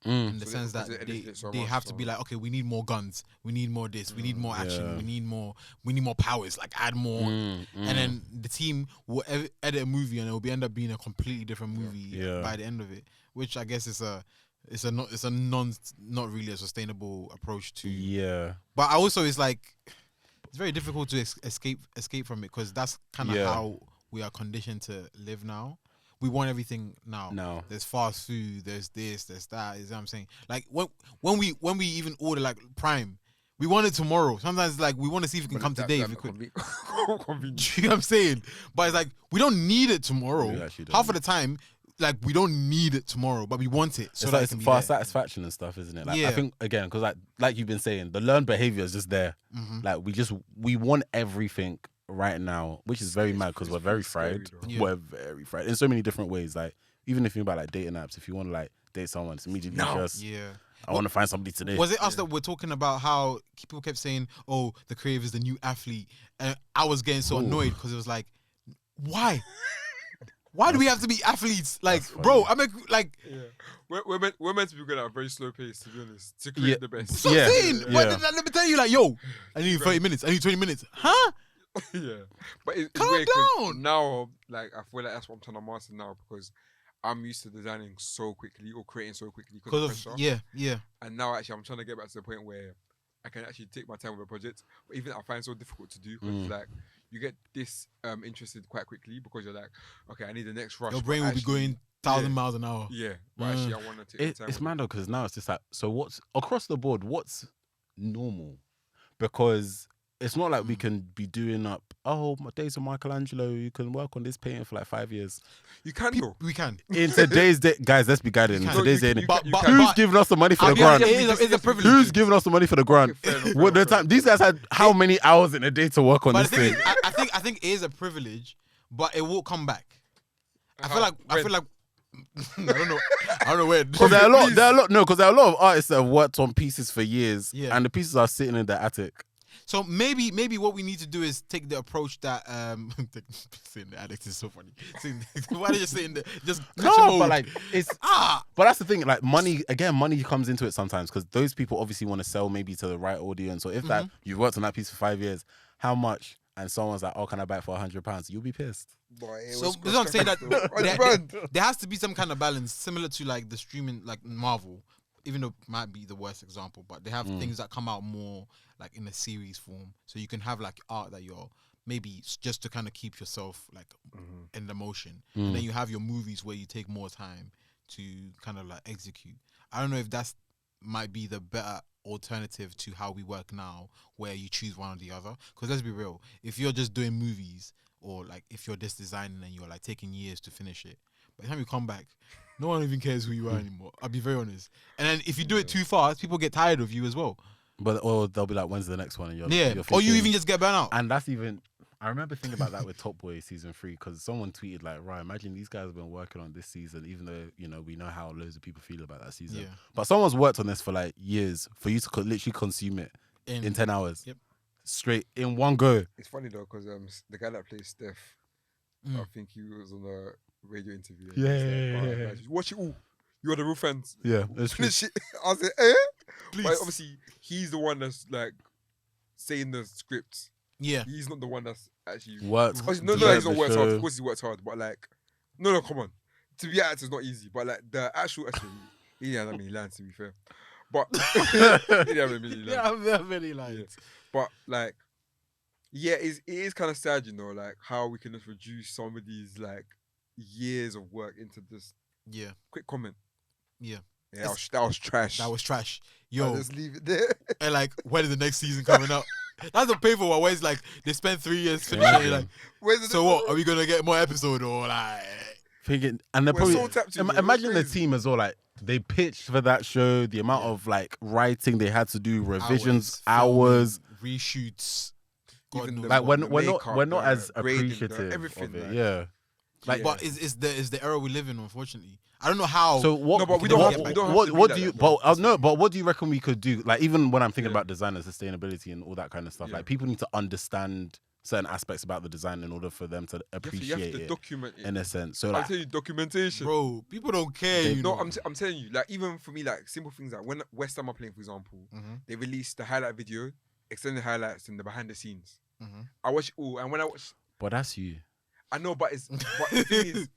In the So sense because that they edited it so they much, have to so- be like, okay, we need more guns, we need more this, we need more action, Yeah. we need more powers, like add more. And then the team will edit a movie and it will end up being a completely different movie Yeah. by the end of it, which I guess is not really a sustainable approach to. Yeah. But I also it's like it's very difficult to escape from it because that's kind of Yeah. how we are conditioned to live now. We want everything now. No. There's fast food. There's this. There's that. Is what I'm saying. Like when we even order like Prime, we want it tomorrow. Sometimes like we want to see if it can But come that- today. that If it could. convenient. Do you know what I'm saying? But it's like we don't need it tomorrow. We actually don't. Half of the time, like we don't need it tomorrow, but we want it. So It's that like it can be for our there. satisfaction and stuff, isn't it? Like, I Yeah. think again, because like you've been saying, the learned behavior is just there. Mm-hmm. Like we want everything right now, which is very mad because we're very scary, fried. though. Yeah. We're very fried in so many different ways. Like even if you think about like dating apps, if you want to like date someone, it's immediately just Yeah. I want to find somebody today. Was it us that were talking about how people kept saying, "Oh, the creative is the new athlete," and I was getting so annoyed because it was like, why? Why do we have to be athletes? Like, That's bro, funny. I'm like, Yeah, we're meant to be going at a very slow pace, to be honest, to create Yeah. the best. so Yeah, saying, yeah. let me tell you, like, yo, I need 30 minutes, I need 20 minutes, huh? Yeah, but it's Calm weird 'cause down. now, like, I feel like that's what I'm trying to master now because I'm used to designing so quickly or creating so quickly because of Because pressure. of yeah, And now actually, I'm trying to get back to the point where I can actually take my time with a project. But even I find it so difficult to do because like you get this interested quite quickly because you're like, okay, I need the next rush. your but brain will be actually- going 1,000 yeah. miles an hour. Yeah, but actually, I want to take the time. It's with mad though, because now it's just like, so what's across the board? What's normal? Because it's not like we can be doing up. Oh, my days of Michelangelo. You can work on this painting for like 5 years. You can though. We can. In today's day, guys, let's be guided. In can. today's No, day, you But who's giving us the money for the grant? It's a privilege. Who's giving us the money for the grant? fair enough, What the fair time? These guys had how many hours in a day to work on But this the thing thing? is, I think it is a privilege, but it will come back. I feel like I don't know. I don't know where. Because there are a lot of artists that have worked on pieces for years, Yeah. and the pieces are sitting in the attic. So maybe what we need to do is take the approach that saying the addict is so funny. Why did you say in the just No, catch 'em but all? like it's. But that's the thing. Like money comes into it sometimes because those people obviously want to sell maybe to the right audience. Or if that you've worked on that piece for 5 years, how much? And someone's like, "Oh, can I buy it for £100?" You'll be pissed. Boy, it So was that's what I'm saying, that $100. there has to be some kind of balance, similar to like the streaming, like Marvel, even though it might be the worst example, but they have things that come out more like in a series form, so you can have like art that you're maybe just to kind of keep yourself like in the motion, and then you have your movies where you take more time to kind of like execute. I don't know if that's might be the better alternative to how we work now, where you choose one or the other. Because let's be real, if you're just doing movies, or like if you're just designing and you're like taking years to finish it, by the time you come back, no one even cares who you are anymore. I'll be very honest. And then if you do it too fast, people get tired of you as well. But or they'll be like, when's the next one? And you're Or you thinking- even just get burnt out. And that's even. I remember thinking about that with Top Boy season 3 because someone tweeted like, right, imagine these guys have been working on this season, even though we know how loads of people feel about that season. Yeah. But someone's worked on this for like years for you to literally consume it in 10 hours. Yep. Straight in one go. It's funny though, because the guy that plays Steph, I think he was on a radio interview. And he was like, "Oh, guys, watch it all. You're the real fans." Yeah, that's true. Finish it. I was like, eh? Please. But obviously, he's the one that's like saying the script. Yeah. He's not the one that's actually Worked. No, Yeah, he's not the worked hard. show. Of course, he worked hard, but like, no, come on. To be an actor is not easy, but like the actual actor, he didn't have many lines, to be fair. But he didn't have many lines. Yeah, many lines. Yeah. But like, yeah, it is kind of sad, like how we can just reduce some of these like years of work into this Yeah. quick comment. Yeah. Yeah, that was trash. That was trash. I'll Yo. just leave it there. And like, when is the next season coming up? That's a painful one where it's like they spend 3 years finishing it. Like, Where's the so what? Are we gonna get more episode or like? Thinking, and they're We're probably so tapped in, imagine we're the team as well. Like they pitched for that show, the amount of like writing they had to do, revisions, hours. filming, reshoots. God Even knows the- Like what. we're makeup, not as grading, appreciative everything, of it. like- Yeah. Like, Yeah. But is the era we live in, unfortunately. I don't know how. so what? No, but we don't what, have- we don't have what, to be what like do you? that, though. But no. But what do you reckon we could do? Like even when I'm thinking Yeah. about design and sustainability and all that kind of stuff, Yeah. like people need to understand certain aspects about the design in order for them to You appreciate have to it document it. in a sense. So I'll like, tell you, documentation. bro, people don't care. They- You No, know. I'm telling you, like even for me, like simple things like when West Ham are playing, for example, Mhm. they released the highlight video, extended highlights, and the behind the scenes. Mhm. I watch it all, and when I watch, but that's you. I know, but the thing is,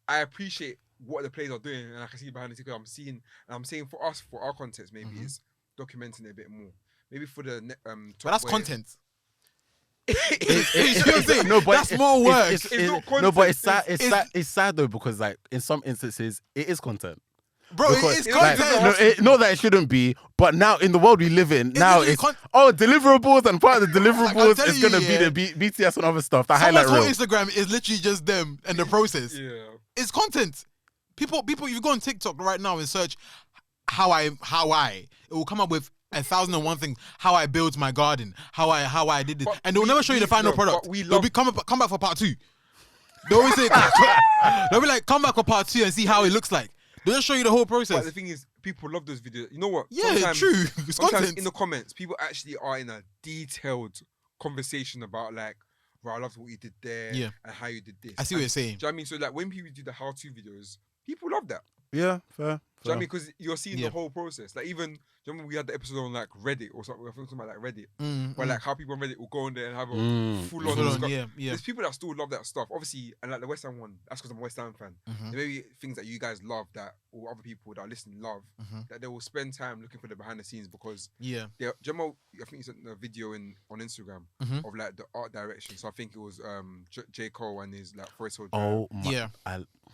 I appreciate what the players are doing, and I can see behind the scenes. I'm saying for us, for our context, maybe is documenting it a bit more. Maybe for the But that's top content. boys- You know what I'm saying? No, but That's more work. It's not no, but it's content, sad. It's sad. It's sad though because like in some instances it is content. Bro, Because, it is like, content. not that it shouldn't be, but now in the world we live in, now literally it's deliverables, and part of the deliverables telling is gonna you, be yeah. the BTS and other stuff. The Someone's highlight whole reel. Instagram is literally just them and the process. Yeah. It's content. People, you go on TikTok right now and search how I, it will come up with 1,001 things. How I built my garden, how I did this, But and they'll never show you the final product. but we They'll be come back for part 2. They always say, they'll be like, come back for part 2 and see how it looks like. They don't show you the whole But process. the thing is, people love those videos. You know what? Yeah, Sometimes- true. It's Sometimes content. in the comments, people actually are in a detailed conversation about like, bro, I love what you did there, Yeah. and how you did this. I see what you're saying. Do you know what I mean? So like when people do the how-to videos, people love that. Yeah, fair. Do you know what I mean? Because you're seeing Yeah. the whole process. Like even, do you remember we had the episode on like Reddit or something? I think something about like Reddit, where like how people on Reddit will go on there and have a full-on. Full on, discuss- yeah. There's people that still love that stuff. Obviously, and like the West Ham one, that's because I'm a West Ham fan. Mhm. There may be things that you guys love that, or other people that are listening love, Mhm. that they will spend time looking for the behind the scenes because Yeah. do you remember, I think you sent a video on Instagram Mhm. of like the art direction. So I think it was J. Cole and his like Forest Hill. Oh my. Yeah.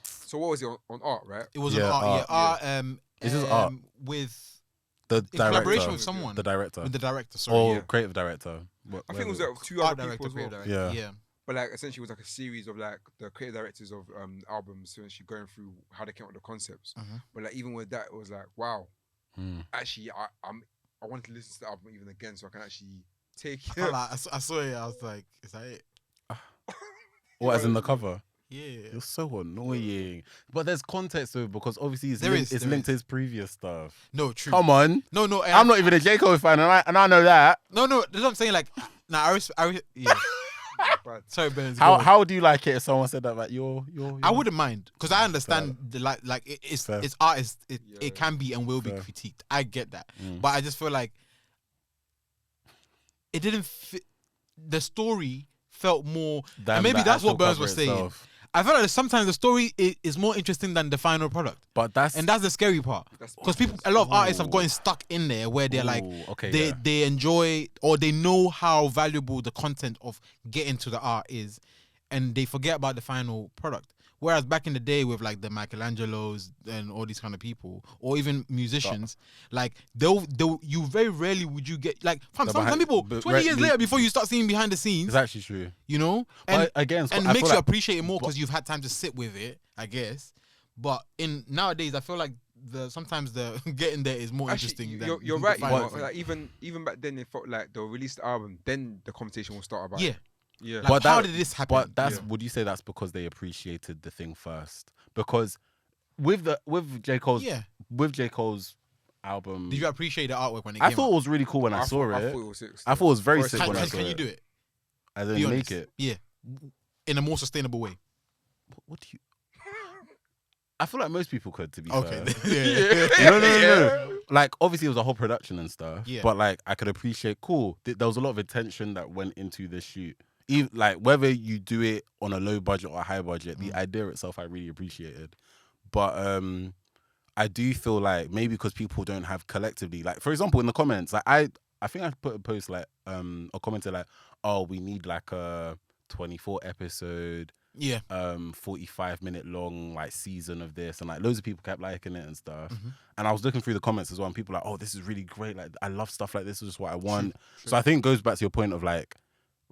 So what was it on art, right? It was Yeah, an art. art, Yeah. This is art. With The in collaboration director. with someone. The director. With the director. Sorry. Or yeah. creative director. I think it was like two Art other director people as as well. well. Yeah. Yeah. But like essentially it was like a series of like the creative directors of albums, so actually going through how they came up with the concepts. Mhm. But like even with that, it was like, wow, Hmm. actually I wanted to listen to the album even again so I can actually take I, felt like, I saw it. I was like, is that it? What, as in the cover? Yeah. You're so annoying. But there's context though, because obviously it's There linked, is, it's there linked to is. his previous stuff. No, true. Come on. No. And I'm not even a J. Cole fan, and I know that. No. That's what I'm saying. Like, nah, yeah. bad. Sorry, Berns. go on. How do you like it if someone said that? Like you're I wouldn't mind because I understand the like it's Fair. it's art. Yeah. It can be and will be Fair. critiqued. I get that, Mm. but I just feel like it didn't fit. The story felt more, Than and maybe the that's what actual Berns cover was saying. itself. I feel like sometimes the story is more interesting than the final product, But that's and that's the scary part. That's- Because a lot of artists have Ooh. gotten stuck in there where they're like, Ooh, okay, they yeah. they enjoy or they know how valuable the content of getting to the art is, and they forget about the final product. Whereas back in the day with like the Michelangelos and all these kind of people, or even musicians, like you very rarely would you get like some people 20 years later before you start seeing behind the scenes. It's actually true. You know, and again, and makes you appreciate it more because you've had time to sit with it, I guess. But nowadays, I feel like sometimes the getting there is more interesting. You're right. Like even back then, it felt like they'll release the album, then the conversation will start about it. Yeah. Like, how did this happen? But would you say that's because they appreciated the thing first? Because with J. Cole's album, did you appreciate the artwork when it came out? I thought it was really cool when I saw it. I thought it was very sick when I saw it. Can you do it? I didn't make it. Yeah. In a more sustainable way. What do you... I feel like most people could, to be fair. No. Like, obviously, it was a whole production and stuff. Yeah. But, like, I could appreciate, there was a lot of attention that went into this shoot. Even, like, whether you do it on a low budget or a high budget, the idea itself I really appreciated. But I do feel like maybe because people don't have collectively, like, for example, in the comments, like, I think I put a post, like, or commented, like, oh, we need, like, a 24 episode 45-minute long like season of this, and like loads of people kept liking it and stuff. And I was looking through the comments as well, and people were like, oh, this is really great, like I love stuff like this, is just what I want. True. So I think it goes back to your point of like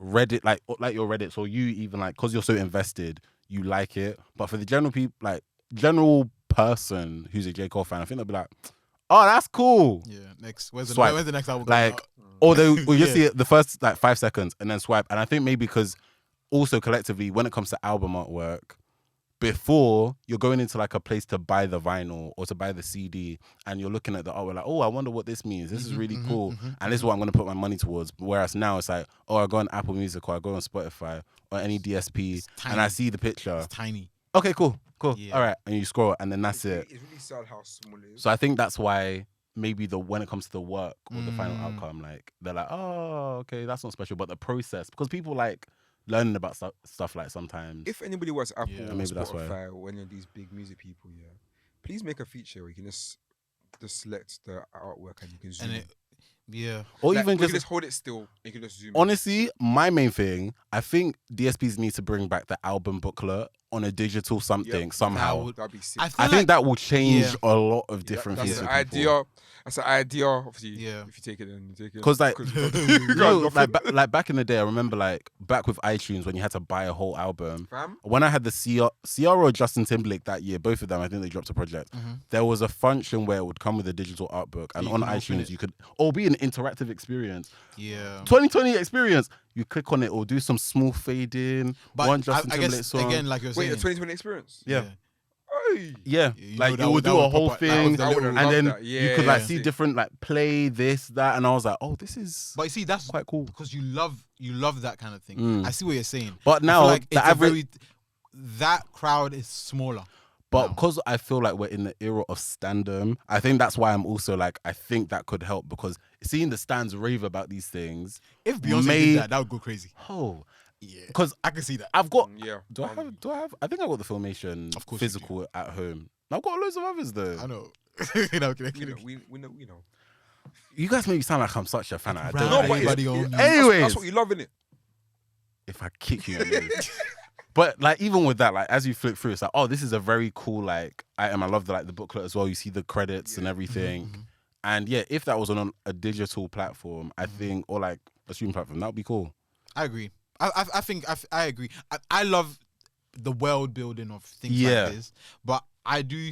Reddit, like your Reddit, or you even like, because you're so invested, you like it. But for the general people, like general person who's a J. Cole fan, I think they'll be like, oh, that's cool. Yeah, next where's the next album like or they will just see it the first like 5 seconds and then swipe. And I think maybe because also collectively, when it comes to album artwork, before you're going into like a place to buy the vinyl or to buy the CD, and you're looking at the artwork like, oh, I wonder what this means. This is really cool, and this is what I'm going to put my money towards. Whereas now it's like, oh, I go on Apple Music or I go on Spotify or any DSP, and I see the picture. It's tiny. Okay, cool. Yeah. All right, and you scroll, and then that's it. It's really sad how small it is. So I think that's why maybe when it comes to the work or the final outcome, like they're like, oh, okay, that's not special, but the process, because people like learning about stuff like sometimes. If anybody was Apple or maybe that's Spotify or any of these big music people, please make a feature where you can just select the artwork and you can zoom. Or like, even just hold it still. You can just zoom. Honestly, my main thing, I think DSPs need to bring back the album booklet on a digital something somehow. That'd be sick. I think that will change a lot of different things. That's an idea. Obviously, if you take it, then you take it. Because like, like back in the day, I remember like back with iTunes when you had to buy a whole album. When I had the Ciara or Justin Timberlake that year, both of them, I think they dropped a project. There was a function where it would come with a digital art book, and on iTunes you could, or be an interactive experience. 2020 experience. You click on it or do some smooth fading. But one Justin Timberlake song. Again, like you're saying, a 2020 experience. Like it would do a whole thing, and then you could like see different like play this, that, and I was like, oh, this is. But you see, that's quite cool because you love that kind of thing. I see what you're saying. But now like the average that crowd is smaller. But because I feel like we're in the era of standom, I think that's why I'm also like, I think that could help, because seeing the stands rave about these things. If Beyonce did that would go crazy. Oh, yeah. Because I can see that. I've got. Do I have? I think I got the Filmation physical at home. I've got loads of others though. I know. We know. You guys make me sound like I'm such a fan. Anyway, that's what you love, innit? If I kick you, but like even with that, like as you flip through, it's like, oh, this is a very cool like item. I love the booklet as well. You see the credits and everything, and if that was on a digital platform, I think, or like a streaming platform, that would be cool. I agree. I think I agree. I love the world building of things like this, but I do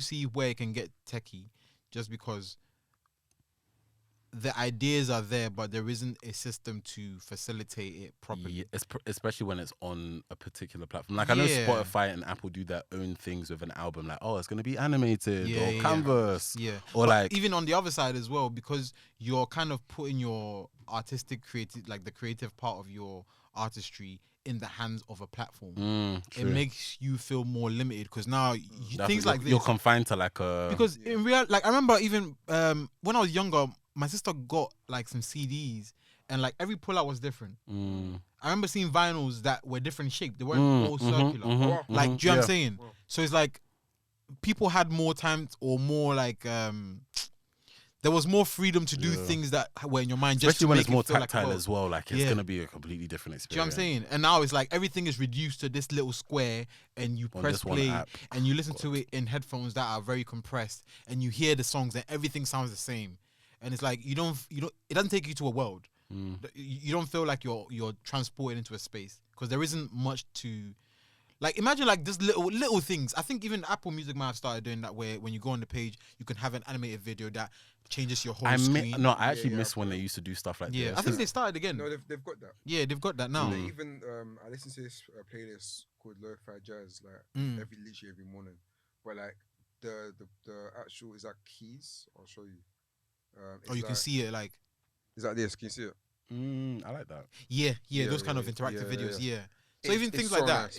see where it can get techie, just because the ideas are there, but there isn't a system to facilitate it properly. Especially when it's on a particular platform. Like I know Spotify and Apple do their own things with an album. Like, oh, it's going to be animated or Canvas. Or but like even on the other side as well, because you're kind of putting your the creative part of your artistry in the hands of a platform. It makes you feel more limited, because now things like this, you're confined to like a... Because in real, like I remember even when I was younger, my sister got like some CDs, and like every pull-out was different. I remember seeing vinyls that were different shape. They weren't all circular. Do you know what I'm saying? So it's like people had more time or more like there was more freedom to do things that were in your mind, just especially to when make it's it more feel tactile like, as well. Like it's Yeah. gonna be a completely different Do you know what experience. I'm saying? And now it's like everything is reduced to this little square, and you On press this one play, app. and you listen to it in headphones that are very compressed, and you hear the songs, and everything sounds the same. And it's like you don't. It doesn't take you to a world. You don't feel like you're transported into a space because there isn't much to. Like imagine like just little things. I think even Apple Music might have started doing that, where when you go on the page, you can have an animated video that changes your whole screen. I actually miss when they used to do stuff like Yeah, this. I think they started again. No, they've got that. Yeah, they've got that now. They even I listen to this playlist called Lo-Fi Jazz like literally every morning. But like the actual is that keys? I'll show you. Oh, you can see it like. Is that this? Can you see it? I like that. Yeah, those kind of interactive videos. Yeah. So even things like that,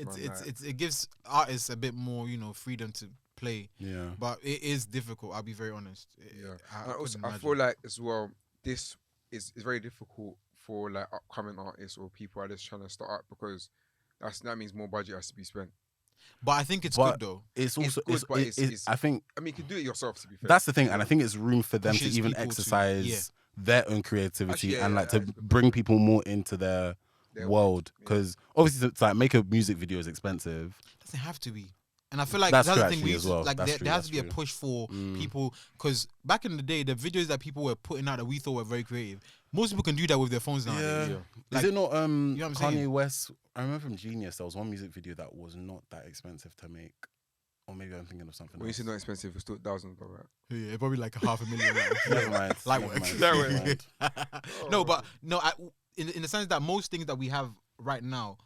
it gives artists a bit more, freedom to play. Yeah. But it is difficult. I'll be very honest. I feel like as well, this is very difficult for like upcoming artists or people who are just trying to start up because that means more budget has to be spent. But I think it's good though. It's also good, but it's I think you can do it yourself to be fair. that's the thing, and I think it's room for them to Pushes even people to- exercise their own creativity Actually, and like yeah, to it's good. bring people more into their world. yeah. Because obviously, it's like make a music video is expensive. It doesn't have to be. And I feel like That's that's true the thing actually we as used to, well. like That's there true, has that's to be a true. push for people because back in the day the videos that people were putting out that we thought were very creative, most people can do that with their phones nowadays. Yeah. Like, Is it not what I'm Kanye saying? West? I remember from Genius there was one music video that was not that expensive to make. Or maybe I'm thinking of something When you else. say not expensive, it's still thousands, bro. Right? Yeah, probably like $500,000. Never mind. Like never what? mind, That never way. mind. No, but no, in the sense that most things that we have right now,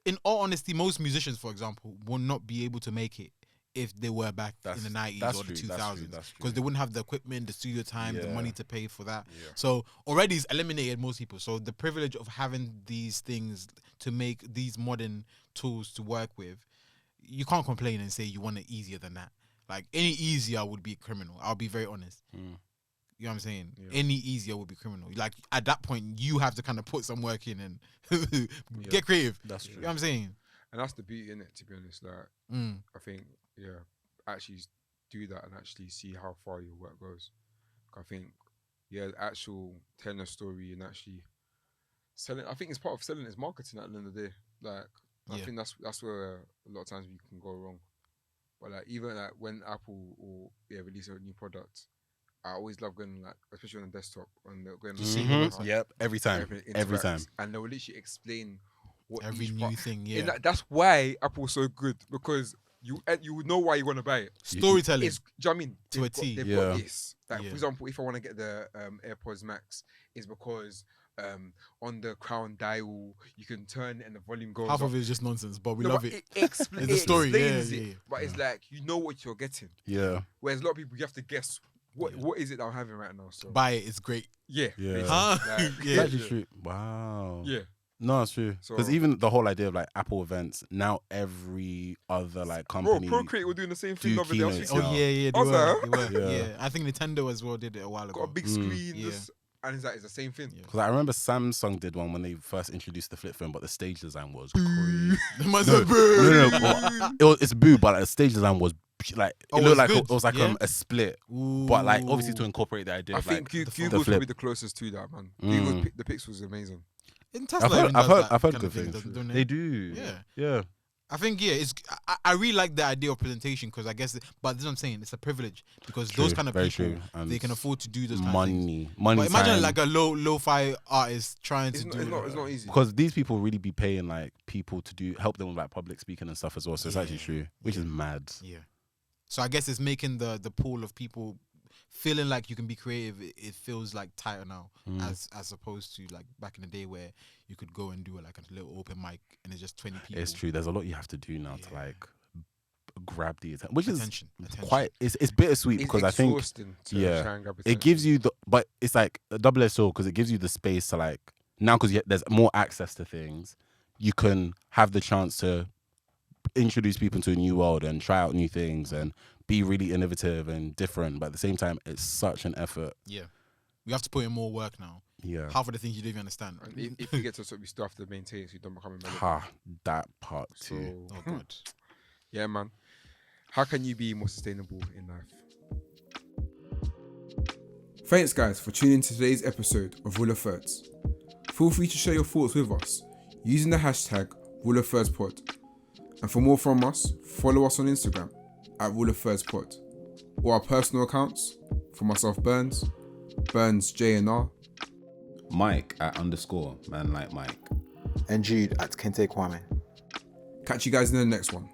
in all honesty, most musicians, for example, will not be able to make it if they were back in the 90s that's or the true, that's 2000s true, that's true. because they wouldn't have the equipment, the studio time, the Yeah. money to pay for that. Yeah. So already it's eliminated most people. So the privilege of having these things to make these modern tools to work with, you can't complain and say you want it easier than that. Like any easier would be criminal. I'll be very honest. You know what I'm saying? Yeah. Any easier would be criminal. Like at that point, you have to kind of put some work in and get creative. That's You true. know what I'm saying? And that's the beauty in it, to be honest. Like I think, actually do that and actually see how far your work goes. I think, the actual telling a story and actually selling. I think it's part of selling is marketing at the end of the day. Like I think that's where a lot of times we can go wrong. But like even like when Apple or release a new product, I always love going like, especially on the desktop, and they're going Yep. Every time. everything Every interacts, time. and they will literally explain what Every each new part. thing, And yeah. that's why Apple's so good because you know why you want to buy it. Storytelling. It's, do you know what I mean? To a T. They've Yeah. got this. Like Yeah. for example, if I want to get the AirPods Max, is because on the crown dial you can turn it and the volume goes Half up. of it is just nonsense, but we No, love but it. It's It's a story, explains yeah, it, yeah. but it's like you know what you're getting. Yeah. Whereas a lot of people, you have to guess what is it that I'm having right now. So Buy it, it's great. yeah, Yeah. basically. Huh? Like, Yeah. It's actually true. Wow. yeah. No, it's true. Because So- even the whole idea of like Apple events, now every other like company. Bro, Procreate were doing the same thing do the other day. I was keynotes thinking, now. Oh yeah, I was they like, were. Yeah. Yeah, I think Nintendo as well did it a while ago. got a big screen, Yeah. and it's like it's the same thing. Yeah. Because I remember Samsung did one when they first introduced the flip phone, but the stage design was crazy. They must No, have but it's boo, but like, the stage design was like Oh, it it looked was like good, it was like yeah? a split, but like obviously to Ooh. incorporate the idea I of think like Google's the probably flip. the closest to that, man. Mm. The Pix was amazing. In Tesla, I've heard, even I've does heard, that I've heard kind good of thing, things. don't They do. Yeah. Yeah. I think it's. I really like the idea of presentation because I guess, but this is what I'm saying. It's a privilege because those True, kind of very people true. And they can afford to do those kind of things. money. But imagine time. like a lo-fi artist trying to It's do. it's not easy. Because these people really be paying like people to help them with like public speaking and stuff as well. So it's actually true, which is mad. Yeah. So I guess it's making the pool of people feeling like you can be creative. It feels like tighter now, as opposed to like back in the day where you could go and do like a little open mic and it's just 20 people. It's true. There's a lot you have to do now to like grab the attention, which Attention. is quite. It's bittersweet It's because I think exhausting to try and grab it gives you the, but it's like a double-edged sword because it gives you the space to like now because there's more access to things. You can have the chance to introduce people to a new world and try out new things and be really innovative and different. But at the same time, it's such an effort. Yeah. We have to put in more work now. Yeah. Half of the things you don't even understand. And if you get to a sort, we still have to maintain so you don't become irrelevant. Ha, that part too. So, Oh God. yeah, man. How can you be more sustainable in life? Thanks guys for tuning in to today's episode of Rule of Thirds. Feel free to share your thoughts with us using the hashtag Rule of Thirds Pod. And for more from us, follow us on Instagram at Rule of Thirds Pod, or our personal accounts for myself Berns, Berns JNR, Mike at _ man like Mike. And Jude at Kente Kwame. Catch you guys in the next one.